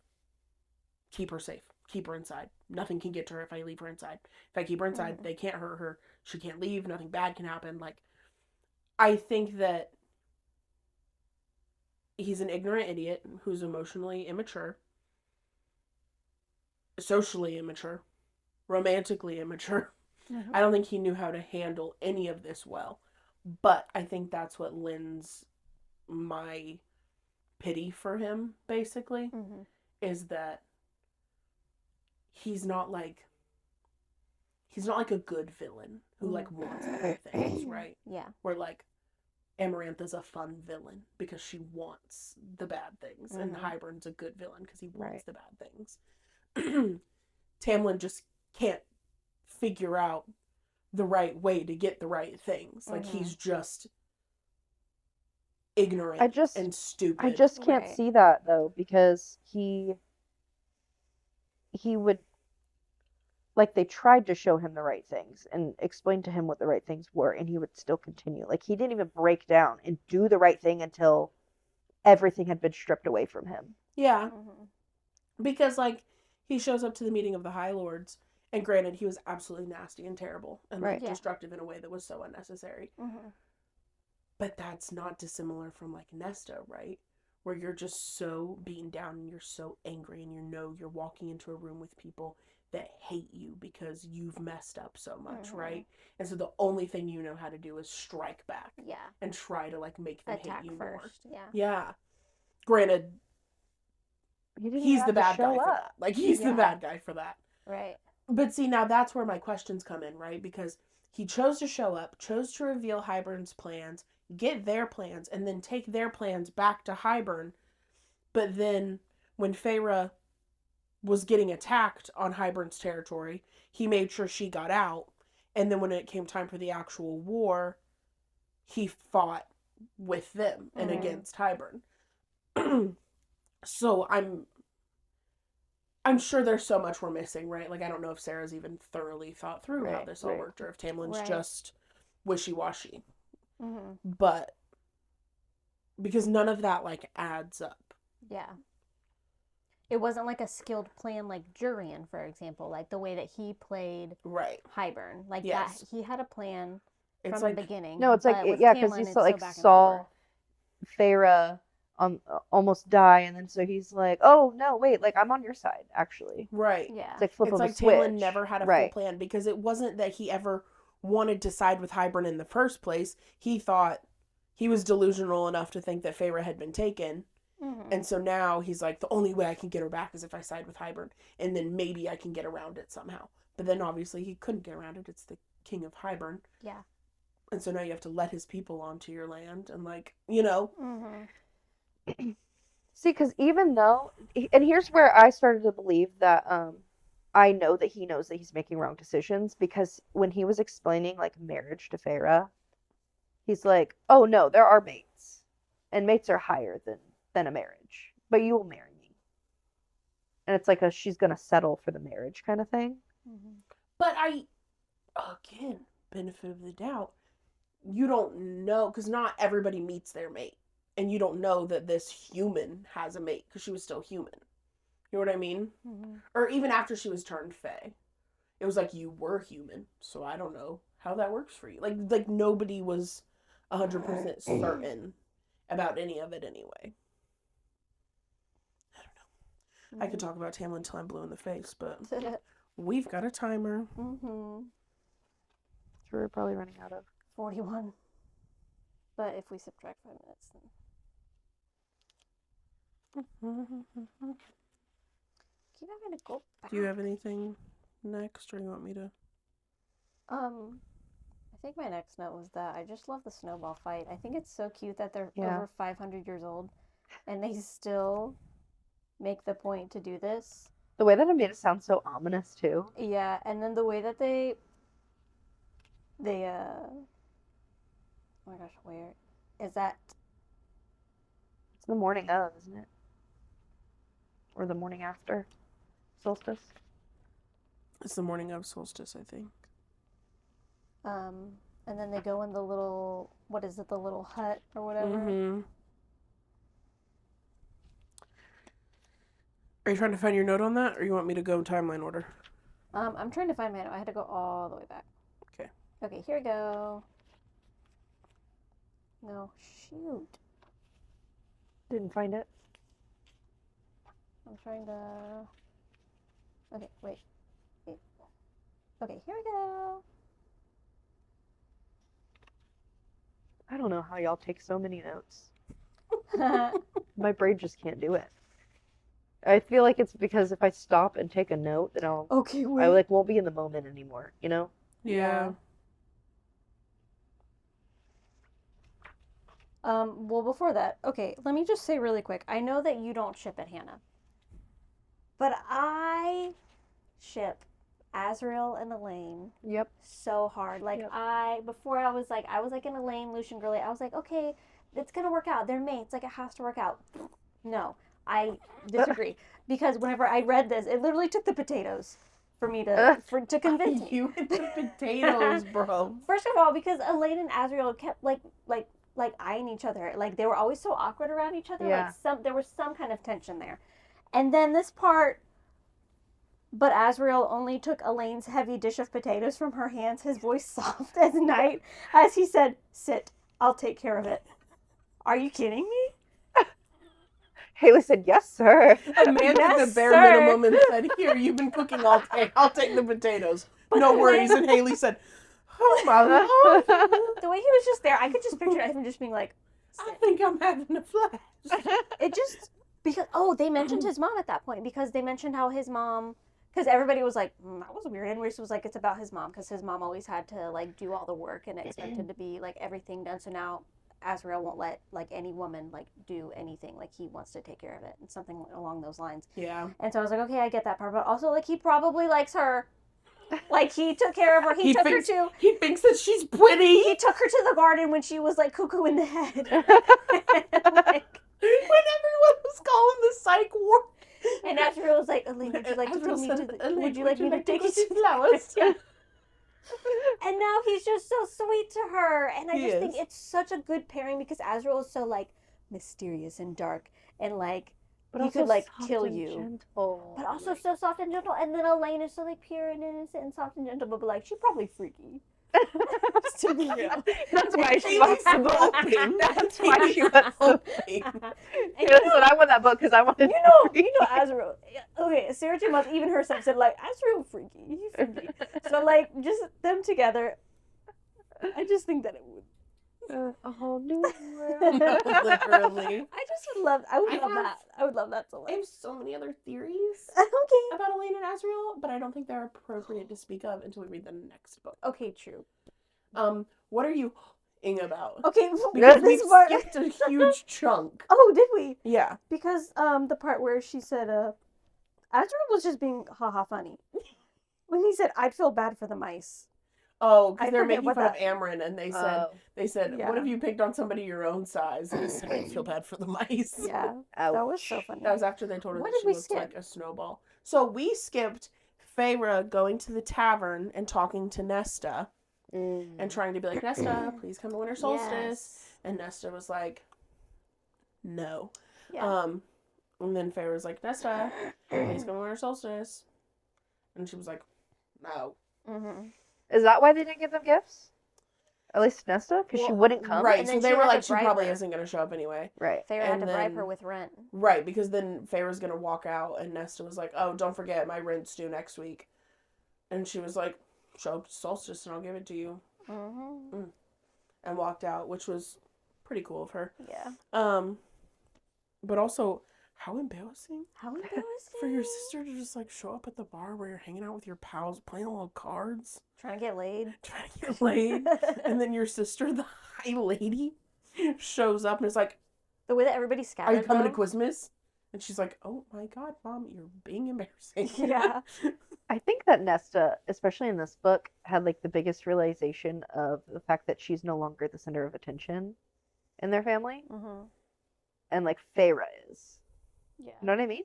keep her safe. Keep her inside. Nothing can get to her if I leave her inside. If I keep her inside, they can't hurt her. She can't leave. Nothing bad can happen. Like, I think that he's an ignorant idiot who's emotionally immature, socially immature, romantically immature. I don't think he knew how to handle any of this well. But I think that's what lends my pity for him, basically, is that he's not like a good villain who, like, wants bad things, right? Yeah. Where, like, Amarantha's a fun villain because she wants the bad things, and Hybern's a good villain because he wants the bad things. Tamlin just can't figure out the right way to get the right things. Like, he's just ignorant and stupid. I just can't see that, though, because he would, like, they tried to show him the right things and explain to him what the right things were, and he would still continue. Like, he didn't even break down and do the right thing until everything had been stripped away from him. Yeah. Because, like, he shows up to the meeting of the High Lords, and granted, he was absolutely nasty and terrible and, like, destructive in a way that was so unnecessary. But that's not dissimilar from, like, Nesta, right? Where you're just so beaten down and you're so angry, and you're walking into a room with people that hate you because you've messed up so much, right? And so the only thing you know how to do is strike back. Yeah. And try to, like, make them attack hate you first. more. Yeah. Yeah. Granted, he's the bad guy for that. Like, he's the bad guy for that. Right. But see, now that's where my questions come in, right? Because he chose to show up, chose to reveal Hybern's plans, get their plans, and then take their plans back to Hybern. But then when Feyre was getting attacked on Hybern's territory, he made sure she got out. And then when it came time for the actual war, he fought with them and against Hybern. So I'm sure there's so much we're missing, right? Like, I don't know if Sarah's even thoroughly thought through how this all worked, or if Tamlin's just wishy-washy. But because none of that, like, adds up. Yeah. It wasn't like a skilled plan like Jurian, for example, like the way that he played Hybern. Like that, he had a plan from the beginning. No, it's like, yeah, because he saw Feyre almost die, and then so he's like, oh, no, wait, like, I'm on your side, actually. Right. Yeah. It's like flip of a switch. Tamlin never had a full plan, because it wasn't that he ever wanted to side with Hybern in the first place. He thought he was delusional enough to think that Feyre had been taken. And so now he's like, the only way I can get her back is if I side with Hybern, and then maybe I can get around it somehow. But then obviously he couldn't get around it. It's the king of Hybern. Yeah. And so now you have to let his people onto your land, and, like, you know. See, because even though, and here's where I started to believe that I know that he knows that he's making wrong decisions, because when he was explaining, like, marriage to Feyre, he's like, oh no, there are mates, and mates are higher than a marriage, but you will marry me. And it's like she's gonna settle for the marriage kind of thing. But again, benefit of the doubt, you don't know, because not everybody meets their mate, and you don't know that this human has a mate, because she was still human. You know what I mean? Or even after she was turned Fae, it was like, you were human, so I don't know how that works for you. Like nobody was 100% certain about any of it anyway. I could talk about Tamlin until I'm blue in the face, but we've got a timer. So we're probably running out of 41. But if we subtract 5 minutes, then keep having to go back. Do you have anything next, or you want me to? I think my next note was that I just love the snowball fight. I think it's so cute that they're over 500 years old, and they still make the point to do this. The way that it made it sound so ominous too. Yeah, and then the way that they oh my gosh, where is that? It's the morning of, isn't it? Or the morning after solstice? It's the morning of solstice, I think. And then they go in the little, what is it, the little hut or whatever. Are you trying to find your note on that, or you want me to go timeline order? I'm trying to find my note. I had to go all the way back. Okay, here we go. No, shoot. Didn't find it. I'm trying to... Okay, wait. Okay, here we go. I don't know how y'all take so many notes. My brain just can't do it. I feel like it's because if I stop and take a note, then I won't be in the moment anymore, you know? Yeah. Well, before that, okay, let me just say really quick. I know that you don't ship it, Hannah. But I ship Azriel and Elaine. Yep. So hard. Like, before I was like an Elaine, Lucian girly. I was like, okay, it's going to work out. They're mates. Like, it has to work out. No, I disagree. Because whenever I read this, it literally took the potatoes for me to convince me. You with the potatoes, bro. First of all, because Elaine and Azriel kept like eyeing each other. Like, they were always so awkward around each other. Yeah. Like, there was some kind of tension there. And then this part, but Azriel only took Elaine's heavy dish of potatoes from her hands, his voice soft as night, as he said, "Sit, I'll take care of it." Are you kidding me? Haley said, "Yes, sir." Amanda did the bare minimum and said, "Here, you've been cooking all day. I'll take the potatoes. No worries." And Haley said, "Oh my Lord." The way he was just there, I could just picture him just being like, "I think I'm having a flash." It just, because, they mentioned his mom at that point, because they mentioned how his mom, because everybody was like, that was weird, and Reese was like, it's about his mom, because his mom always had to, like, do all the work and expected to be, like, everything done, so now Azriel won't let, like, any woman, like, do anything, like, he wants to take care of it, and something along those lines. Yeah. And so I was like, okay, I get that part, but also, like, he probably likes her. Like, he took care of her. He took her to... He thinks that she's pretty. He took her to the garden when she was, like, cuckoo in the head. Like, when everyone was calling the psych ward. And Azrael was like, Elaine, would you like me to take you to flowers? Yeah. And now he's just so sweet to her. And I He just think is. it's such a good pairing because Azrael is so, like, mysterious and dark. And, like, he could, like, kill you. Gentle. But also so soft and gentle. And then Elaine is so, like, pure and innocent and soft and gentle. But, like, she's probably freaky. To be real. That's why she She wants was the book. hoping. That's why she wants the book. And Listen, I want that book because I want to. you know Azrael. Okay, Sarah J. Maas, even herself said, like, Azrael freaky. He's freaky. So, like, just them together, I just think that it would. A whole new world. Literally. I would love that so much. I have so many other theories Okay. about Elaine and Azrael, but I don't think they're appropriate to speak of until we read the next book. Okay, true. What are you about? Okay, Because this we part. skipped a huge chunk. Oh, did we? Yeah. Because the part where she said, Azrael was just being haha funny. When he said, I'd feel bad for the mice. Oh, I because they're forget making what fun of that- Amryn, and they said, Yeah. what if you picked on somebody your own size? And he said, I feel bad for the mice. Yeah, that was so funny. That was after they told her What that did she we looked skip? like a snowball. So we skipped Feyre going to the tavern and talking to Nesta and trying to be like, Nesta, please come to Winter Solstice. Yes. And Nesta was like, no. Yeah. And then Feyre was like, Nesta, please come to Winter Solstice. And she was like, no. Mm-hmm. Is that why they didn't give them gifts? At least Nesta? Because she wouldn't come? Right, And so then they she were had like, to she bribe probably her. isn't going to show up anyway. Right. Feyre had And to bribe then- her with rent. Right, because then Feyre's going to walk out, and Nesta was like, oh, don't forget, my rent's due next week. And she was like, show up to Solstice and I'll give it to you. Mm-hmm. And walked out, which was pretty cool of her. Yeah. But also, how embarrassing How embarrassing. for your sister to just like show up at the bar where you're hanging out with your pals, playing little cards, Trying to get laid. trying to get laid, and then your sister, the high lady, shows up and is like, The way that everybody "Are scattered. you coming to though. Christmas?" And she's like, "Oh my God, Mom, you're being embarrassing." Yeah. I think that Nesta, especially in this book, had like the biggest realization of the fact that she's no longer the center of attention in their family. Mm-hmm. And like Feyre is. Yeah. You know what I mean?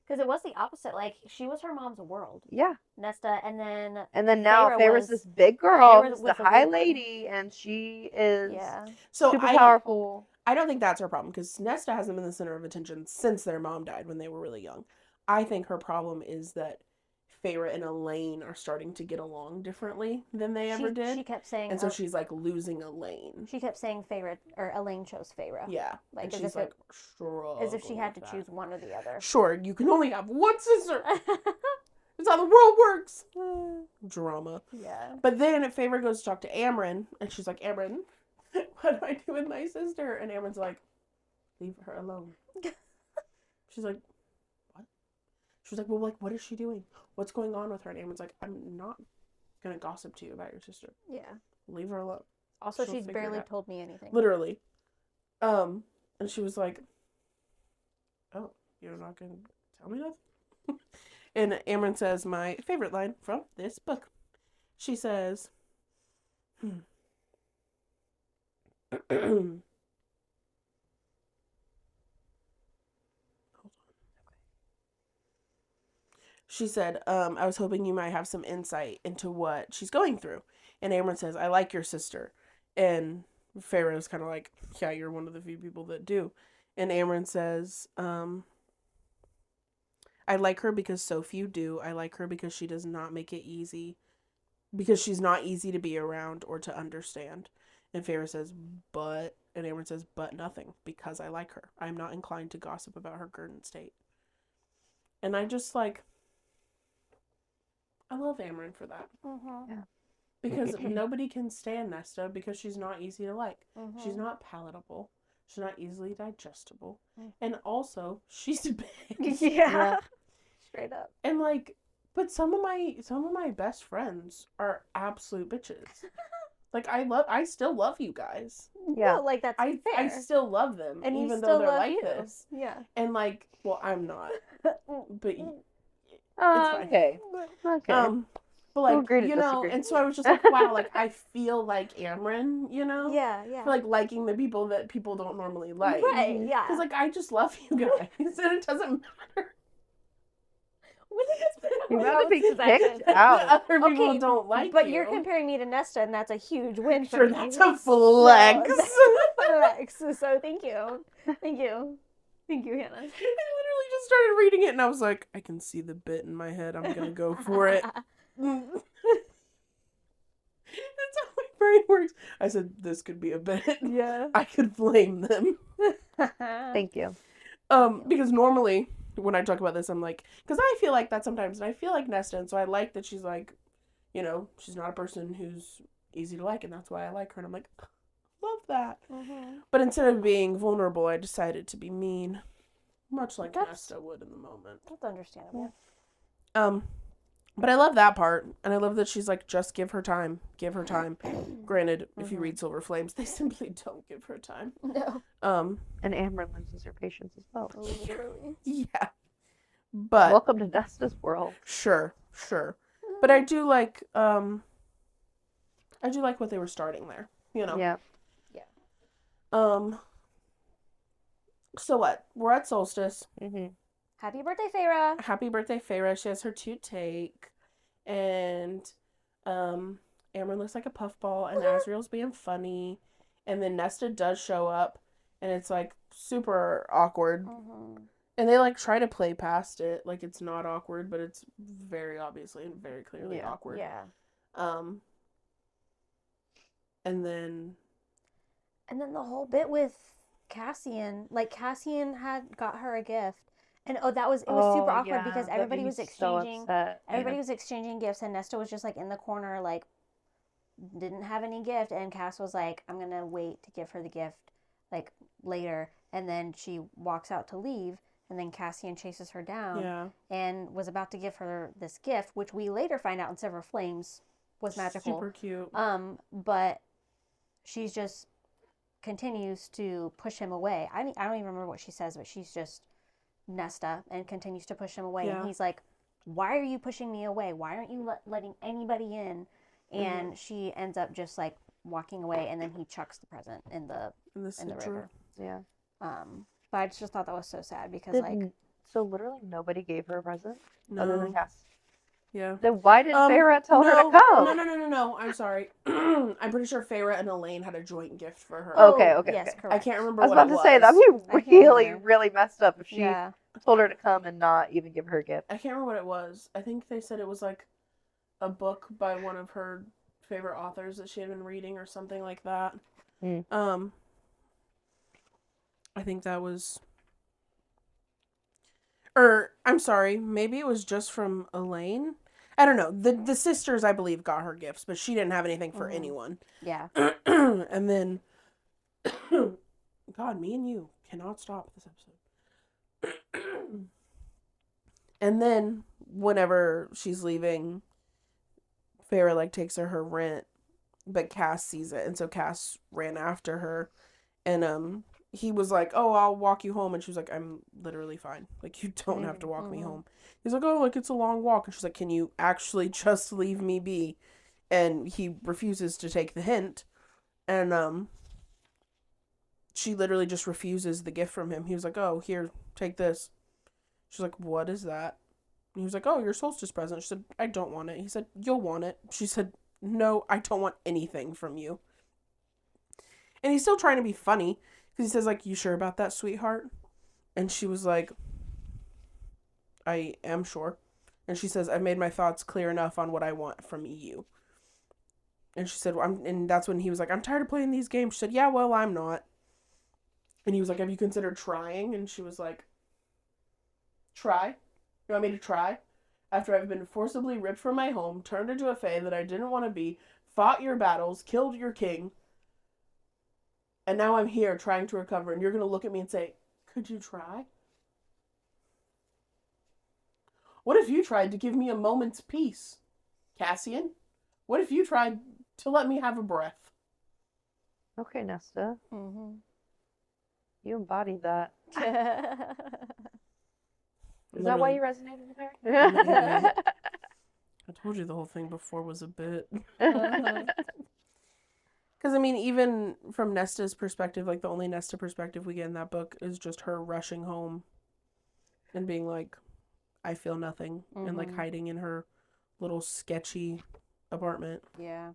Because it was the opposite. Like, she was her mom's world, Yeah. Nesta, and then And then now Feyre Feyre's was- this big girl, Feyre who's was the a high weird one. lady, and she is yeah, So super I powerful. don't think that's her problem because Nesta hasn't been the center of attention since their mom died when they were really young. I think her problem is that Feyre and Elaine are starting to get along differently than they ever did. She kept saying, And so she's like losing Elaine. she kept saying Feyre, or Elaine chose Feyre. Yeah. Like, and as she's if like, as if she struggling had to with choose that. one or the other. Sure, you can only have one sister. That's how the world works. Drama. Yeah. But then Feyre goes to talk to Amryn, and she's like, Amryn, what do I do with my sister? And Amryn's like, leave her alone. She's like, what? She was like, well, like, what is she doing? What's going on with her? And Amryn's like, I'm not gonna gossip to you about your sister. Yeah. Leave her alone. Also, She'll she's figure it barely out. told me anything. Literally. And she was like, oh, you're not gonna tell me nothing? And Amryn says my favorite line from this book. She says, She said, I was hoping you might have some insight into what she's going through. And Amryn says, I like your sister. And Feyre is kind of like, yeah, you're one of the few people that do. And Amryn says, I like her because so few do. I like her because she does not make it easy. Because she's not easy to be around or to understand. And Feyre says, but... And Amryn says, but nothing. Because I like her. I'm not inclined to gossip about her current state. And I just, like... I love Amryn for that. Mm-hmm. Yeah. Because nobody can stand Nesta because she's not easy to like. Mm-hmm. She's not palatable. She's not easily digestible. Mm. And also, she's big. Yeah. Straight up. And like, but some of my best friends are absolute bitches. Like I still love you guys. Yeah. No, like, that's I fair. still love them. And you even still though they're love like you. this. Yeah. And like, well, I'm not. But Oh, fine. okay. Okay. But like, agree to you know, disagree. and so I was just like, wow, like I feel like Amryn, you know? Yeah. For like liking the people that people don't normally like. Right. Yeah. Because like I just love you guys, and it doesn't matter. You're about to be Roads kicked possession. out. Other people Okay, don't like But you. you're comparing me to Nesta, and that's a huge win for Sure, me. that's a flex. So, that's a flex. So thank you. Thank you. Thank you, Hannah. I literally just started reading it and I was like, I can see the bit in my head. I'm gonna go for it. That's how my brain works. I said this could be a bit. Yeah. I could blame them. Thank you. Because normally when I talk about this, I'm like, because I feel like that sometimes, and I feel like Nesta, and so I like that she's like, you know, she's not a person who's easy to like, and that's why I like her. And I'm like, love that. Mm-hmm. But instead of being vulnerable, I decided to be mean, much like Nesta would in the moment. That's understandable. But I love that part, and I love that she's like, just give her time. Give her time. Granted, if you read Silver Flames, they simply don't give her time. No. And Amber loses her patience as well. Literally. Yeah. But Welcome to Nesta's world. Sure. But I do like what they were starting there, you know. Yeah. So what? We're at Solstice. Mm-hmm. Happy birthday, Feyre. Happy birthday, Feyre. She has her 2 take. And Amryn looks like a puffball, and Asriel's being funny. And then Nesta does show up, and it's like super awkward. Mm-hmm. And they like try to play past it, like it's not awkward, but it's very obviously and very clearly awkward. Yeah. And then the whole bit with Cassian, like Cassian had got her a gift, and it was super awkward because everybody was exchanging, was exchanging gifts, and Nesta was just like in the corner, like didn't have any gift, and Cass was like, I'm gonna wait to give her the gift like later, and then she walks out to leave, and then Cassian chases her down, and was about to give her this gift, which we later find out in Silver Flames was magical, super cute. But she's just continues to push him away. I don't even remember what she says, but she's just Nesta and continues to push him away. And he's like, why are you pushing me away? Why aren't you letting anybody in? And she ends up just like walking away, and then he chucks the present in the river. Yeah. But I just thought that was so sad because so literally nobody gave her a present No. other than Cass. Yeah. Then why did Feyre tell her to come? No. I'm sorry. I'm pretty sure Feyre and Elaine had a joint gift for her. Okay. Yes, Okay. correct. I can't remember I was what about it to was. say that'd be really messed up if she told her to come and not even give her a gift. I can't remember what it was. I think they said it was like a book by one of her favorite authors that she had been reading or something like that. I think that was... Or, I'm sorry, maybe it was just from Elaine? I don't know. The sisters, I believe, got her gifts, but she didn't have anything for anyone. Yeah. And then... God, me and you cannot stop this episode. And then, whenever she's leaving, Feyre, like, takes her rent, but Cass sees it, and so Cass ran after her, and, he was like, oh, I'll walk you home, and she was like, I'm literally fine. Like, you don't have to walk me home. He's like, oh, like, it's a long walk, and she's like, can you actually just leave me be? And he refuses to take the hint, and, she literally just refuses the gift from him. He was like, oh, here, take this. She's like, what is that? And he was like, oh, your solstice present. She said, I don't want it. He said, you'll want it. She said, no, I don't want anything from you. And he's still trying to be funny, because he says, like, you sure about that, sweetheart? And she was like, I am sure. And she says, I've made my thoughts clear enough on what I want from you. And she said, and that's when he was like, I'm tired of playing these games. She said, yeah, well, I'm not. And he was like, have you considered trying? And she was like, try? You want me to try? After I've been forcibly ripped from my home, turned into a fae that I didn't want to be, fought your battles, killed your king, and now I'm here trying to recover, and you're going to look at me and say, could you try? What if you tried to give me a moment's peace, Cassian? What if you tried to let me have a breath? Okay, Nesta. Mm-hmm. You embodied that. Is Literally. that why you resonated with her? I told you the whole thing before was a bit. Uh-huh. Because, I mean, even from Nesta's perspective, like, the only Nesta perspective we get in that book is just her rushing home and being like, I feel nothing. And, like, hiding in her little sketchy apartment. Yeah.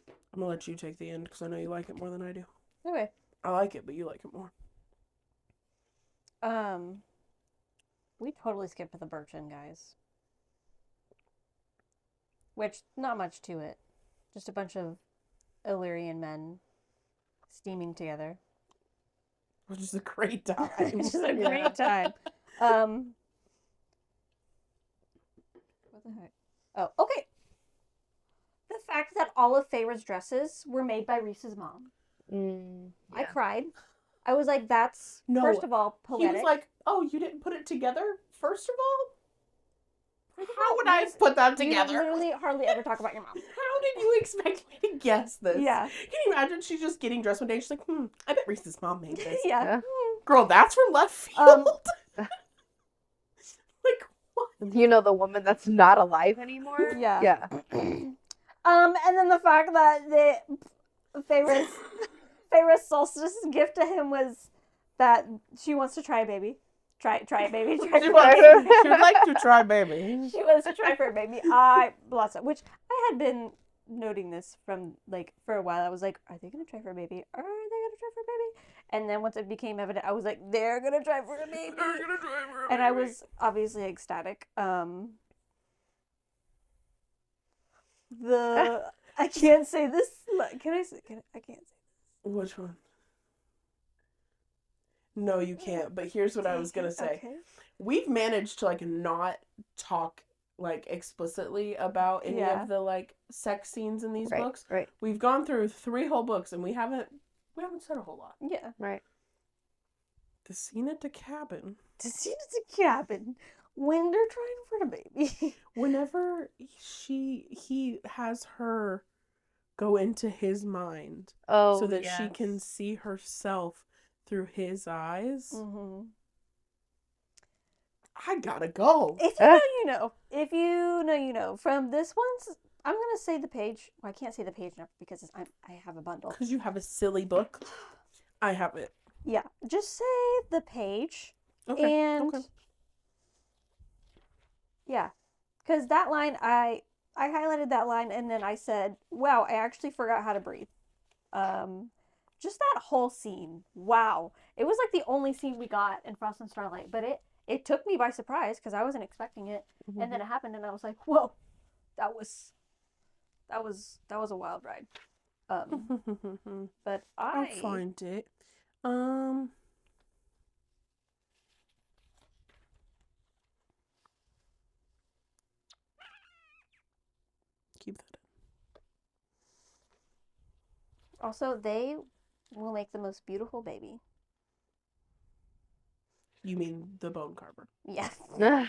I'm going to let you take the end because I know you like it more than I do. Okay. I like it, but you like it more. We totally skipped the Birchin guys. Which, not much to it. Just a bunch of Illyrian men steaming together. Which is a great time. Which is a great time. What the heck? Oh, okay. The fact that all of Feyre's dresses were made by Reese's mom. Yeah. I cried. I was like, that's, first of all, poetic. He was like, oh, you didn't put it together, first of all? How would I put that together? You literally hardly ever talk about your mom. How did you expect me to guess this? Yeah. Can you imagine she's just getting dressed one day and she's like, I bet Reese's mom made this. Yeah. Girl, that's from left field. Like, what? You know, the woman that's not alive anymore? Yeah. Yeah. And then the fact that Feyre's solstice gift to him was that she wants to try a baby. Try it, baby. Try She for would a baby. like to try baby. She wants to try for a baby. I bless it. Which I had been noting this from, like, for a while. I was like, are they going to try for a baby? Are they going to try for a baby? And then once it became evident, I was like, they're going to try for a baby. And I was obviously ecstatic. I can't say this. Can I say? I can't say this. Which one? No, you can't. But here's what I was going to say. Okay. We've managed to, like, not talk, like, explicitly about any of the, like, sex scenes in these books. Right. We've gone through 3 whole books and we haven't said a whole lot. Yeah. Right. The scene at the cabin. The scene at the cabin when they're trying for the baby. Whenever he has her go into his mind so that she can see herself through his eyes. I gotta go. If you know, you know. If you know, you know. From this one, I'm gonna say the page. Well, I can't say the page number because I have a bundle. Because you have a silly book. I have it. Yeah, just say the page. Okay. And yeah, because that line, I highlighted that line and then I said, wow, I actually forgot how to breathe. Just that whole scene. Wow. It was like the only scene we got in Frost and Starlight, but it took me by surprise because I wasn't expecting it. And then it happened and I was like, whoa, that was a wild ride. But I'll find it. Keep that in. Also, they will make the most beautiful baby. You mean the bone carver? Yes. Ugh.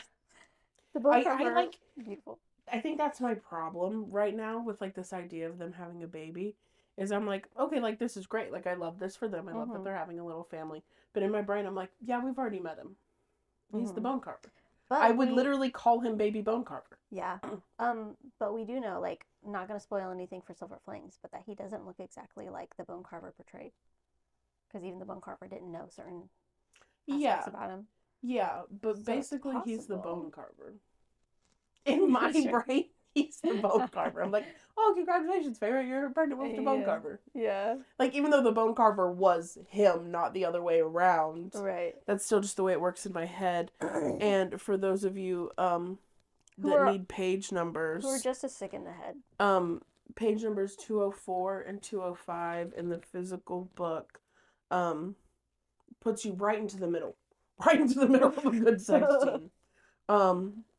The bone I carver, like beautiful. I think that's my problem right now with, like, this idea of them having a baby. Is I'm like, okay, like, this is great. Like, I love this for them. I love that they're having a little family. But in my brain, I'm like, yeah, we've already met him. He's the bone carver. But I would literally call him baby bone carver. Yeah. But we do know, like, not going to spoil anything for Silver Flames, but that he doesn't look exactly like the bone carver portrayed. Because even the bone carver didn't know certain aspects about him. Yeah, but So basically it's he's the possible. bone carver. In my brain, he's the bone carver. I'm like, oh, congratulations, Farrah, you're pregnant with the bone carver. Yeah. Like, even though the bone carver was him, not the other way around. Right. That's still just the way it works in my head. And for those of you that need page numbers. Who are just as sick in the head. Page numbers 204 and 205 in the physical book puts you right into the middle. Right into the middle of a good sex scene.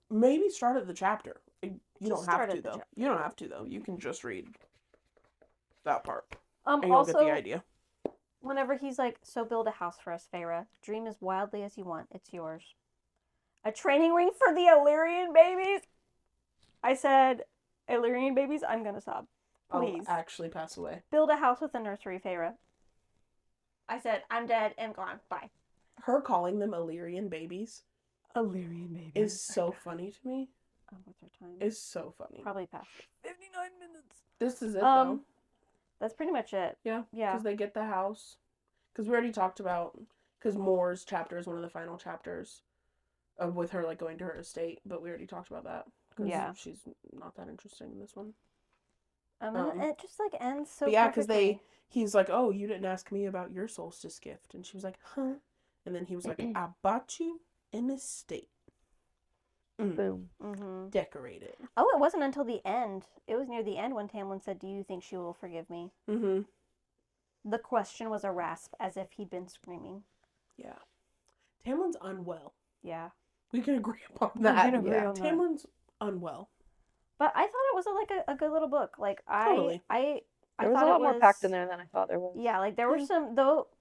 Maybe start at the chapter. You don't have to, though. You don't have to, though. You can just read that part. And you'll Also, get the idea. Whenever he's like, so build a house for us, Feyre. Dream as wildly as you want. It's yours. A training ring for the Illyrian babies? I said, Illyrian babies? I'm gonna sob. Please. I'll actually pass away. Build a house with a nursery, Feyre. I said, I'm dead and gone. Bye. Her calling them Illyrian babies Illyrian babies is so funny to me. what's our time? is so funny. Probably past 59 minutes. This is it, though. That's pretty much it. Yeah. Yeah. Because they get the house. Because we already talked about... Because Moore's chapter is one of the final chapters with her, like, going to her estate. But we already talked about that. Because she's not that interesting in this one. And it just, like, ends so But yeah, perfectly. because he's like, oh, you didn't ask me about your solstice gift. And she was like, huh? And then he was like, I bought you an estate. Boom. Mm-hmm. Decorated. Oh, it wasn't until the end. It was near the end when Tamlin said, do you think she will forgive me? Mm-hmm. The question was a rasp, as if he'd been screaming. Yeah. Tamlin's unwell. Yeah. We can agree upon that. We can agree on that. Tamlin's unwell. But I thought it was a good little book. Like, Totally. I There was thought a lot it more packed in there than I thought there was. Yeah, like, there were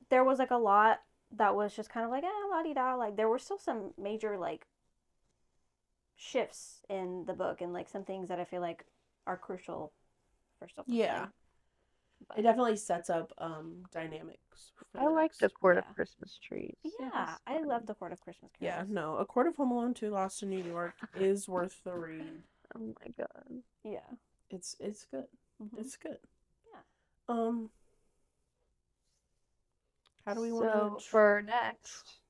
there was, like, a lot that was just kind of like, la-di-da. Like, there were still some major, like, shifts in the book and, like, some things that I feel like are crucial for stuff. Yeah. It definitely sets up dynamics. I like the Court of Christmas Trees. Yeah, I love the Court of Christmas Carols. Yeah, no. A Court of Home Alone 2 Lost in New York is worth the read. Oh my god. Yeah. It's good. Mm-hmm. It's good. Yeah. How do we want So to... for next,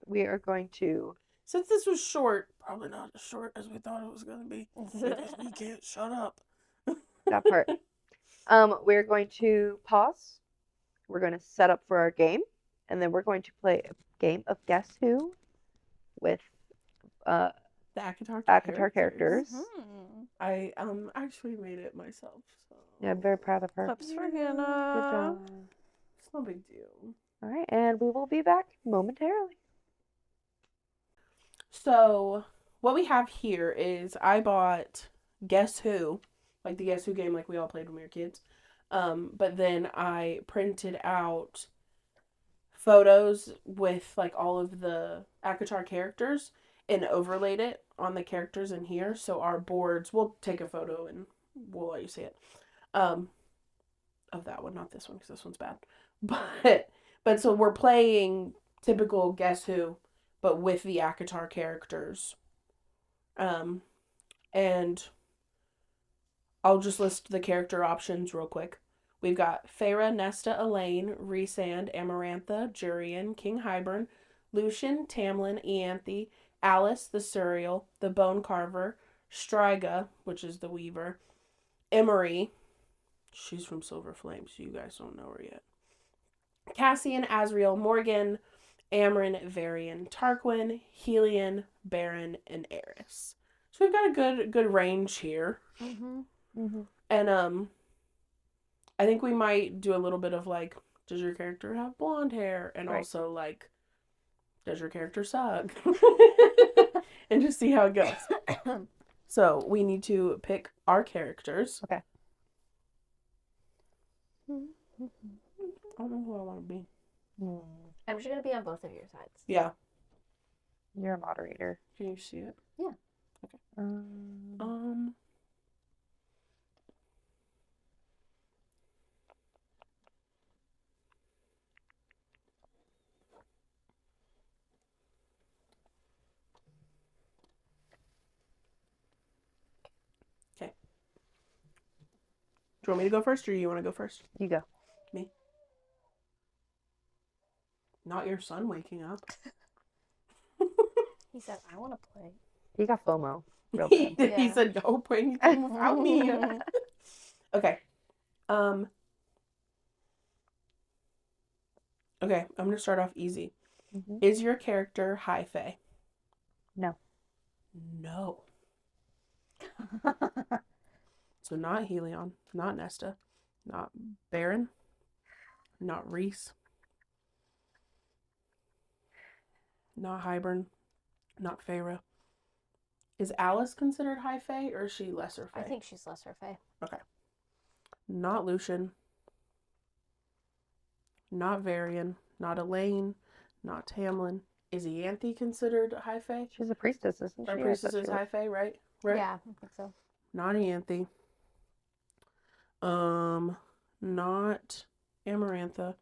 we are going to... Since this was short, probably not as short as we thought it was going to be. Because we can't shut up. That part. We're going to pause. We're going to set up for our game. And then we're going to play a game of Guess Who with the ACOTAR characters. Mm-hmm. I actually made it myself. So. Yeah, I'm very proud of her. Clips for Good Hannah. job. It's no big deal. All right, and we will be back momentarily. So, what we have here is I bought Guess Who, like the Guess Who game like we all played when we were kids. But then I printed out photos with like all of the ACOTAR characters and overlaid it on the characters in here. So our boards, we'll take a photo and we'll let you see it. Of that one, not this one, because this one's bad. But so we're playing typical Guess Who, but with the ACOTAR characters. And I'll just list the character options real quick. We've got Feyre, Nesta, Elaine, Rhysand, Amarantha, Jurian, King Hybern, Lucian, Tamlin, Ianthe, Alice, the Suriel, the Bone Carver, Striga, which is the Weaver, Emery, she's from Silver Flames, so you guys don't know her yet, Cassian, Azriel, Morgan, Amryn, Varian, Tarquin, Helion, Baron, and Eris. So we've got a good range here. Mm-hmm. Mm-hmm. And I think we might do a little bit of like, does your character have blonde hair? And also like, does your character suck? And just see how it goes. So we need to pick our characters. Okay. I don't know who I want to be. I'm just going to be on both of your sides. Yeah. You're a moderator. Can you see it? Yeah. Okay. Okay. Do you want me to go first or you want to go first? You go. Me? Not your son waking up. He said, I want to play. He got FOMO. Real He bad. He said, no playing anything without me. Okay. Okay, I'm going to start off easy. Mm-hmm. Is your character high fae? No. No. So not Helion, not Nesta, not Baron, not Rhys, not Hybern, not Feyre. Is Alice considered high fae or is she lesser fae? I think she's lesser fae. Okay. Not Lucian, not Varian, not Elaine, not Tamlin. Is Ianthe considered high fae? She's a priestess, isn't she? Our priestess is high fae, right? Right. Yeah, I think so. Not Ianthe. Not Amarantha,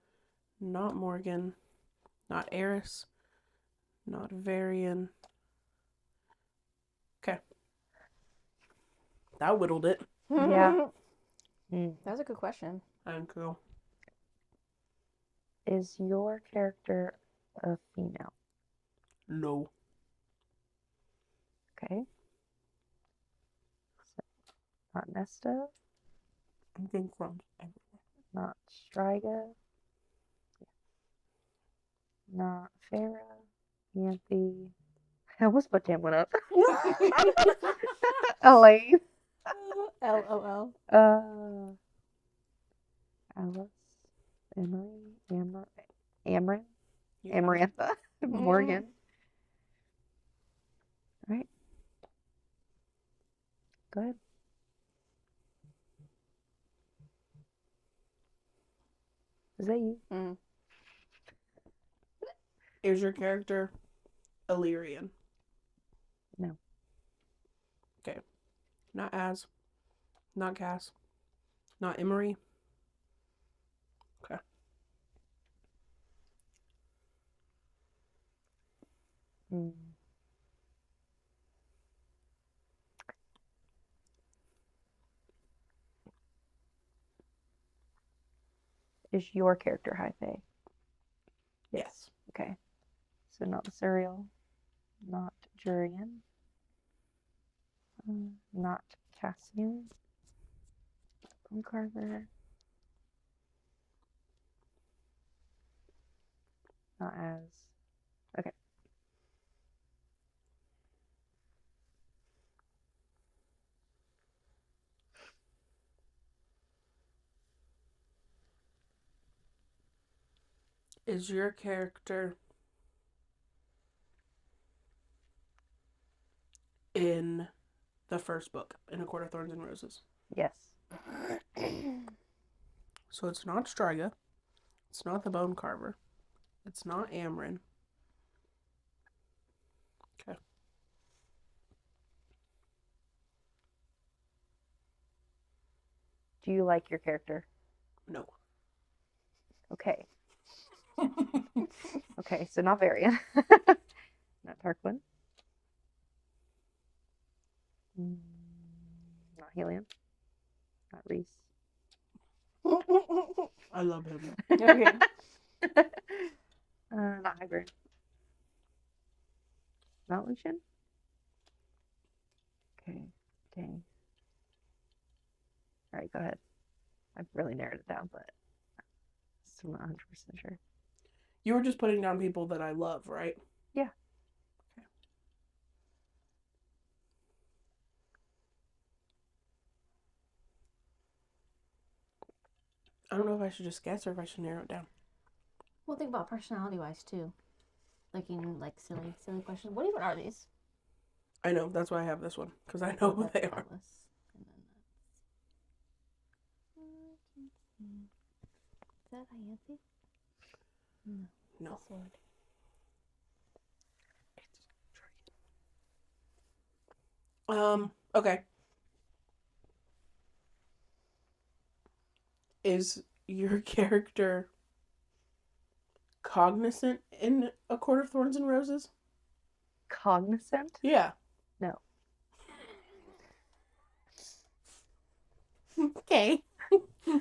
not Morgan, not Eris, not Varian. Okay. That whittled it. Yeah. Mm. That was a good question. Thank you. Is your character a female? No. Okay. So, not Nesta, I'm getting crumbs everywhere. not Striga, not Farah, Yanthi. I almost put Tamlin up. Elaine. LOL. Alice, Emily, Amryn, Amarantha, Morgan. All right. Go ahead. Is that you? Mm. Is your character Illyrian? No. Okay. Not Az. Not Cass. Not Emery. Okay. Mm. Is your character high fae? Yes. Okay. So not the Suriel, not Jurian, not Cassian, Bone Carver, not as. Okay. Is your character in the first book, in A Court of Thorns and Roses? Yes. So it's not Striga. It's not the Bone Carver. It's not Amryn. Okay. Do you like your character? No. Okay. Okay, so not Varian. Not Tarquin. Not Helion. Not Reese. I love him. Okay. Not Hybrid. Not Lucian? Okay. Dang. Alright, go ahead. I've really narrowed it down, but still not 100% sure. You were just putting down people that I love, right? Yeah. Okay. I don't know if I should just guess or if I should narrow it down. Well, think about personality-wise too. Like even like silly questions. What even are these? I know, that's why I have this one, because I know who they are. Alice. And then that's... Is that Ianthe? No. No. Sword. Okay. Is your character cognizant in A Court of Thorns and Roses? Cognizant? Yeah. No. Okay. Do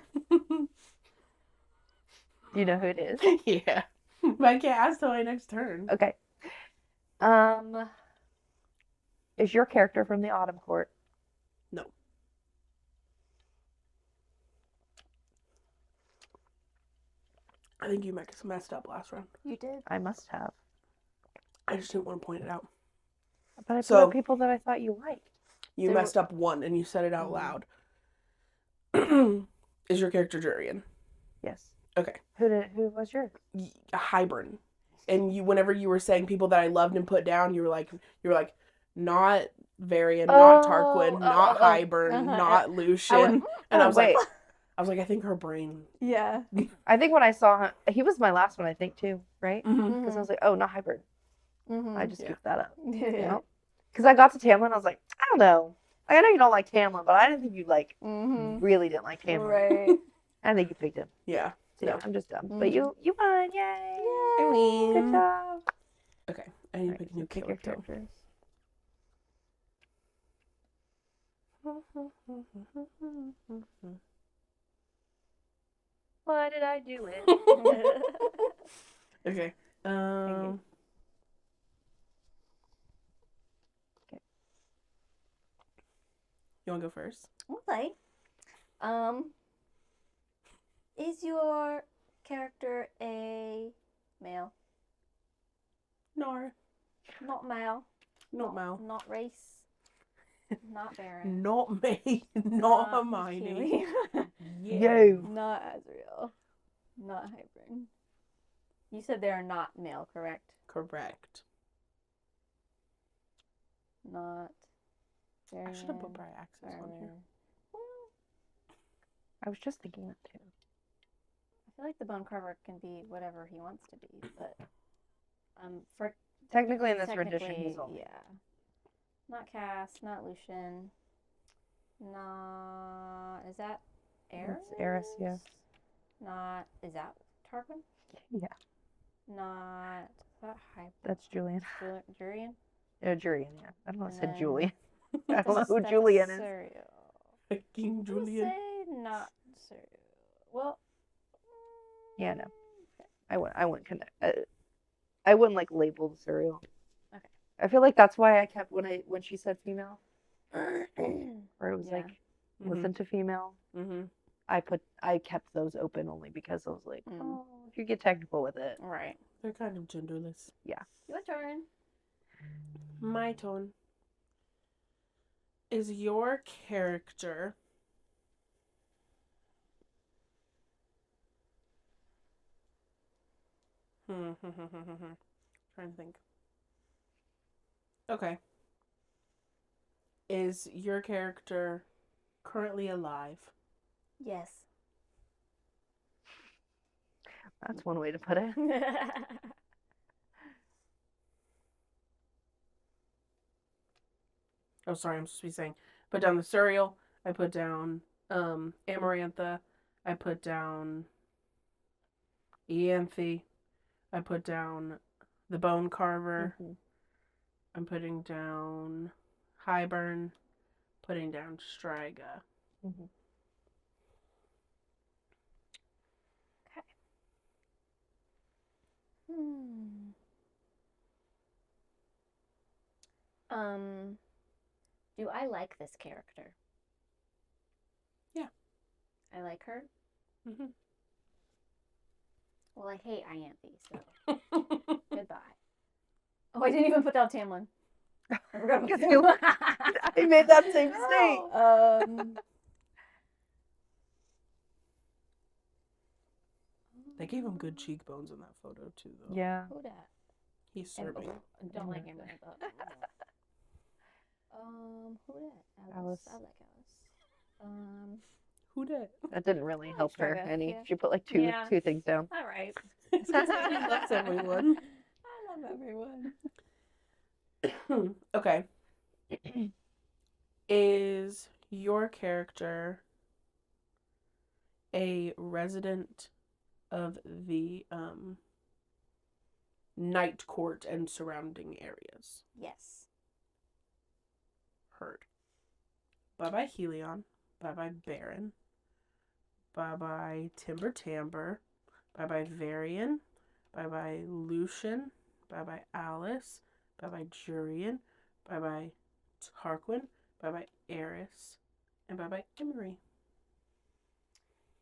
you know who it is? Yeah. But I can't ask till my next turn. Okay. Is your character from the Autumn Court? No. I think you messed up last round. You did. I must have. I just didn't want to point it out. But I put So- up people that I thought you liked. You There messed up one and you said it out loud. Is your character Jurian? Yes. Okay. Who was yours? Hybern. And you, whenever you were saying people that I loved and put down, you were like, not Varian, not Tarquin, not Hybern, not Lucian. And I was wait. like, I think her brain. Yeah. I think when I saw him, he was my last one, I think, too, right? Mm-hmm. Because I was like, oh, not Hybrid. Mm-hmm. I just Yeah. scooped that up. Yeah. Because I got to Tamlin, I was like, I don't know. Like, I know you don't like Tamlin, but I didn't think you Mm-hmm. really didn't like Tamlin. Right. I think you picked him. Yeah. So, No. yeah, I'm just dumb. Mhm. But you won, yay! I mean, Good job. okay. I need to Alright, pick a so new pick your character. characters. Why did I do it? Okay. Okay. You want to go first? Okay. Is your character a male? No. Not male. Not Mal. Not race. Not Baron. Not me. Not Hermione. You. Not Azrael. Not Hybrid. You said they are not male, correct? Correct. Not. I should have put Bright Access on here. Well, I was just thinking that too. I feel like the Bone Carver can be whatever he wants to be, but for Technically, in this technically, rendition, he's only. yeah. Not Cass, not Lucian, not is that Eris? It's Eris, yeah. Not is that Tarquin? Yeah. Not is that Hybrid? That's Julian. Jurian? Julian, yeah. I don't know if I said then- Julian. I don't know That's who Julian is. Suriel. King I'll Julian. say not Suriel. Well. Yeah, no. I wouldn't connect. I wouldn't like label the cereal. Okay. I feel like that's why I kept when she said female, or it was Yeah. like listen to female. Mm-hmm. I kept those open only because I was like, Mm. oh, if you get technical with it, Right. They're kind of genderless. yeah. Your turn. My turn. Is your character trying to think. Okay. Is your character currently alive? Yes. That's one way to put it. Oh, sorry, I'm supposed to be saying. Put down the cereal. I put down Amarantha. I put down Ianthe. I put down the Bone Carver. Mm-hmm. I'm putting down Highburn. Putting down Striga. Mm-hmm. Do I like this character? Yeah. I like her? Mm-hmm. Well, I hate Ianthe, so goodbye. Oh, I didn't even put down Tamlin. I forgot about Because Tamlin. I made that same mistake. They gave him good cheekbones in that photo too, though. Yeah. Who that? He's And, serving. don't like him. Who that? Alice. I like Alice. Who dat? That didn't really help her Striga, any. yeah. She put like Yeah. two things down. All right. He loves everyone. I love everyone. Okay. Is your character a resident of the Night Court and surrounding areas? Yes. Heard. Bye-bye Helion. Bye-bye Baron. Bye-bye Timber Tamber. Bye-bye Varian. Bye-bye Lucian. Bye-bye Alice. Bye-bye Jurian. Bye-bye Tarquin. Bye-bye Eris. And bye-bye Emery.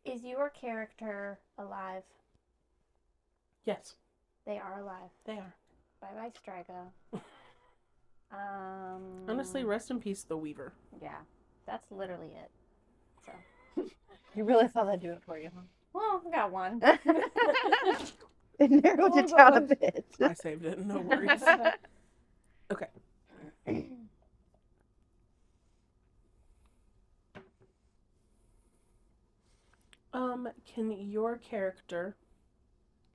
Is your character alive? Yes, They are alive. they are. Bye bye, Striga. Honestly, rest in peace, the Weaver. Yeah, that's literally it. So, You really thought I'd do it for you, huh? well, I got one. It narrowed it Oh, down a God. bit. I saved it, no worries. Okay. Can your character,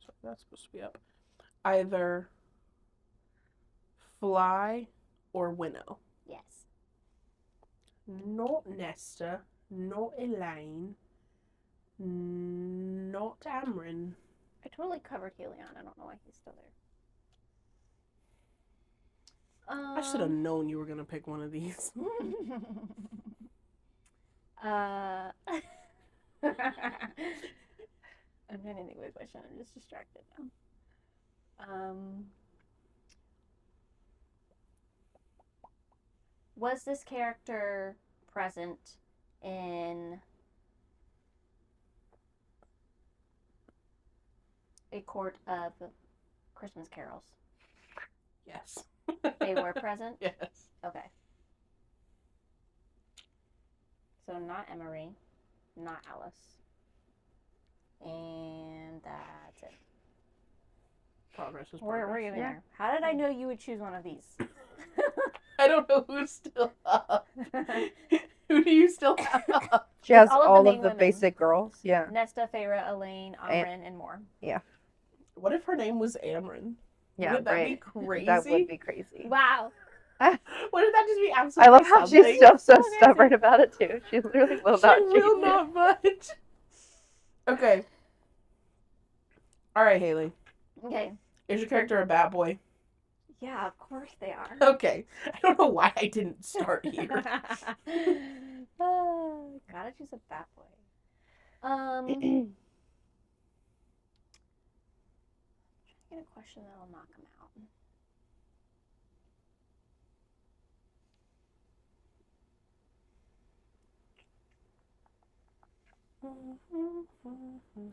sorry, that's supposed to be up, either fly or winnow? Yes. Not Nesta, not Elaine, not Amryn. I totally covered Helion. I don't know why he's still there. I should have known you were gonna pick one of these. I'm trying to think of a question. I'm just distracted now. Was this character present in A Court of Christmas Carols? Yes. They were present? Yes. Okay. So not Emery, not Alice. And that's it. Progress is We're progress. getting there. How did I know you would choose one of these? I don't know who's still up. Who do you still have up? She has all of the all main of the women. basic girls. Yeah. Nesta, Feyre, Elaine, Amryn, and more. What if her name was Amryn? Yeah, Wouldn't that right. be crazy? That would be crazy. Wow. Wouldn't that just be I absolutely love how she's something? still so Amazing. stubborn about it too. She literally will She not change will it. not budge. Okay. All right, Haley. Okay. Is your character a bad boy? Yeah, of course they are. Okay. I don't know why I didn't start here. Gotta choose a bad boy. Get a question that'll knock him out.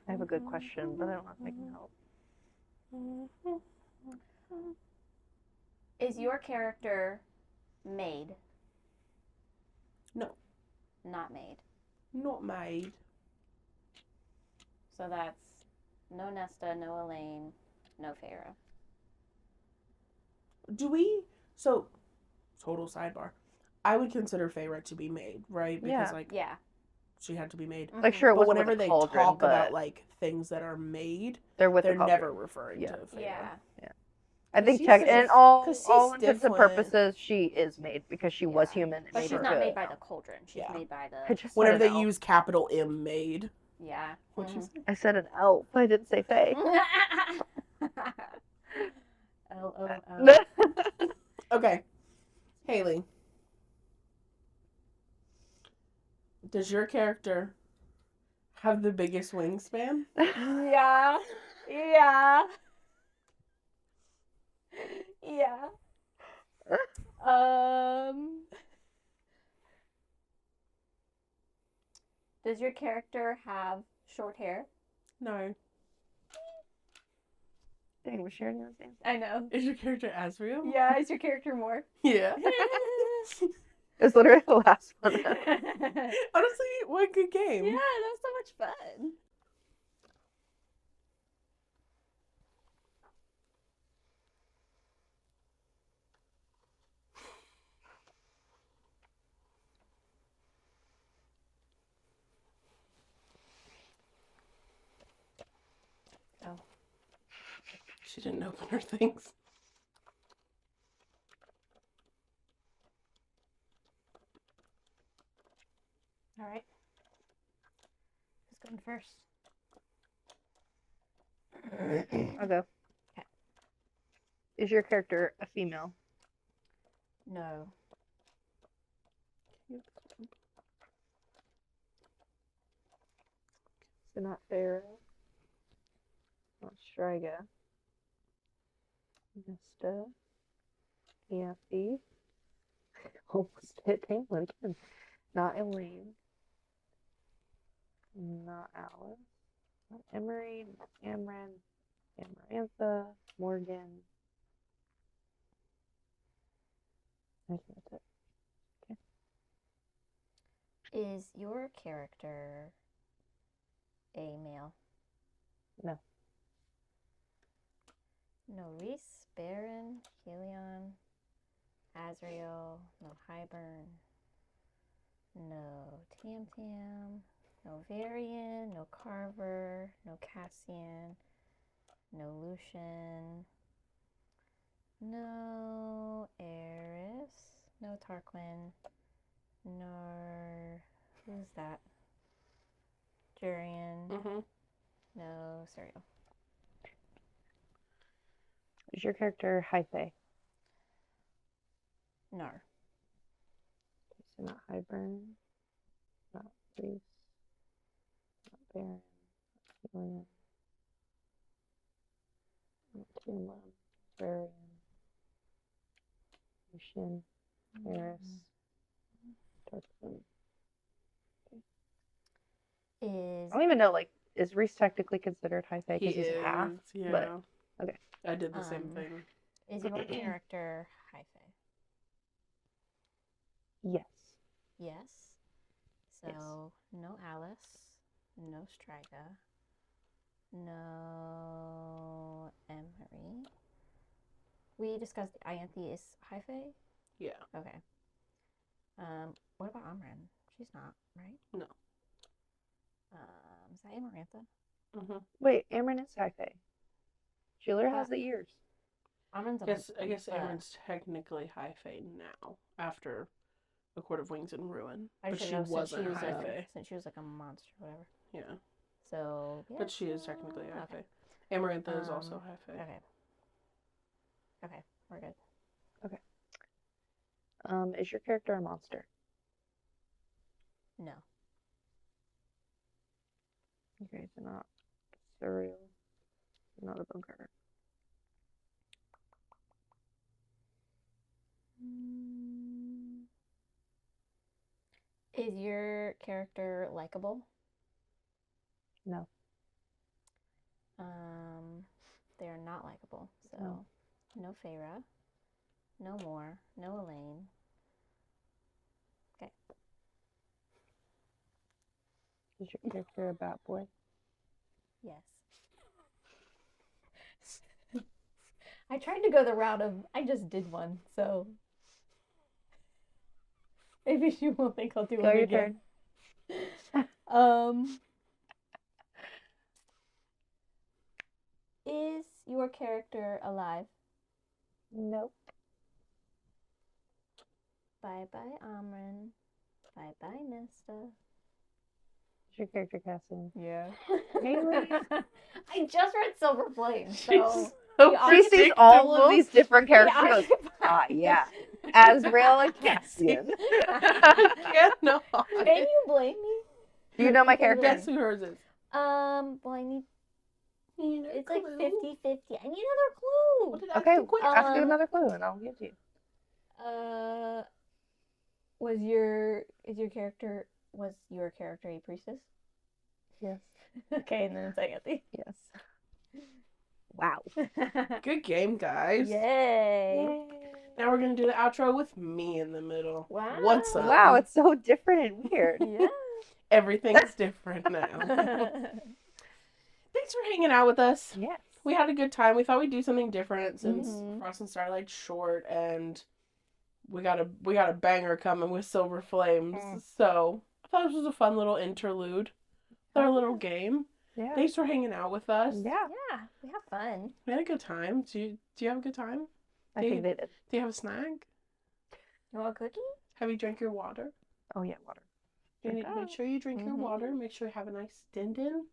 I have a good question, but I don't know if I can help. Is your character made? No. Not made. Not made. So that's no Nesta, no Elaine, no Feyre. Do we? So, total sidebar. I would consider Feyre to be made, right? Because, Yeah. Yeah. she had to be made. Like, sure, it But wasn't whenever with a they cauldron, talk but about, like, things that are made, they're with they're the cauldron. never referring Yeah. to Feyre. Yeah. I think she's in just- all 'cause she's intents and different. purposes, she is made because she was Yeah. human. And But made she's her not good. made by the cauldron. She's Yeah. made by I the. just Whenever said they an elf. use capital M made. Yeah. What'd you say? I said an elf. I didn't say fae. L-O-L. Okay. Haley. Does your character have the biggest wingspan? Yeah. Yeah. Yeah. Does your character have short hair? No. Dang, we're sharing the same. I know. Is your character Asriel? Yeah, is your character more? Yeah. It's literally the last one. Honestly, what a good game. Yeah, that was so much fun. Oh. She didn't open her things. All right. Who's going first? I'll go. Okay. Is your character a female? No. So not Pharaoh. Not Striga. Nesta. Kathy. Almost hit Tamlin again. Not Elaine. Not Alice. Not Emery. Not Amryn. Amarantha. Morgan. I think that's it. Is your character a male? No. No Reese, Baron, Helion, Azriel, no Hybern, no Tam Tam, no Varian, no Carver, no Cassian, no Lucian, no Eris, no Tarquin, nor who's that? Jurian, Mm-hmm. no Serial. Is your character high fae? No. So not Hybern. Not Reese. Not Baron. Not Helion. Not Toonlum. Varian. Lucian. Eris. Darkmoon. Is I don't even know, like, is Reese technically considered high fae He because he's is. half? Yeah. but- okay. I did the same Um, thing. is your character high fae? Yes. Yes. So no Alice, no Striga, no Emery. We discussed Ianthe is high fae. Yeah. Okay. What about Amren? She's not, right? No. Is that Amarantha? Mm-hmm. Wait, Amryn is high fae. She literally has But- the ears. Amren's I guess Amren's technically high fae now after A Court of Wings and Ruin, but she wasn't high fae. Since she was like a monster, whatever. Yeah. So yeah. But she is technically high okay. fae. Amarantha is also high fae. Okay. Okay, we're good. Is your character a monster? No. Okay, so not Surreal. Not a bunker. Is your character likable? No. They are not likable. So No. no Feyre, no Moore, no Elaine. Okay. Is your character a bat boy? Yes. I tried to go the route of I just did one, so maybe she won't think I'll do Go one your again. turn. Is your character alive? Nope. Bye bye Amren. Bye bye Nesta. Is your character Cassian? Yeah. Haley. I just read Silver Flame, so So Yeah, She sees all of these different characters. She goes, Yeah. yeah. Asriel and Cassian. Yeah, no. Can you blame me? Do you know my character? Guess who hers is? Well, I need. It's like 50-50. I need another What clue. did I Okay, have to quit? ask you another clue and I'll give you. Was your character a priestess? Yes. Okay, and then it's Agatha. Yes. Wow. Good game, guys. Yay! Now we're gonna do the outro with me in the middle. Wow. What's up? Wow, it's so different and weird. Yeah. Everything's different now. Thanks for hanging out with us. Yes. We had a good time. We thought we'd do something different since Mhm. Frost and Starlight's short, and we got a banger coming with Silver Flames. So I thought this was a fun little interlude, our little game. Yeah. Thanks for hanging out with us. Yeah. Yeah, we have fun. We had a good time. Do you have a good time? I think they did. Do you have a snack? You want a cookie? Have you drank your water? Oh yeah, water. You need to make sure you drink your Mhm. water. Make sure you have a nice din.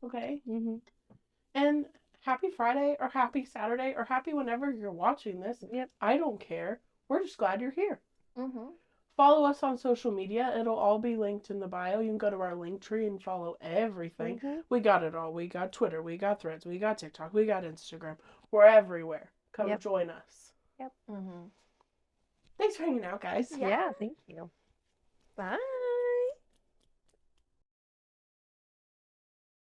Okay? Mm-hmm. And happy Friday or happy Saturday or happy whenever you're watching this. Yep. I don't care. We're just glad you're here. Mm-hmm. Follow us on social media. It'll all be linked in the bio. You can go to our link tree and follow everything. Mm-hmm. We got it all. We got Twitter. We got Threads. We got TikTok. We got Instagram. We're everywhere. Come Yep. join us. Mm-hmm. Thanks for hanging out, guys. Yeah, thank you. Bye.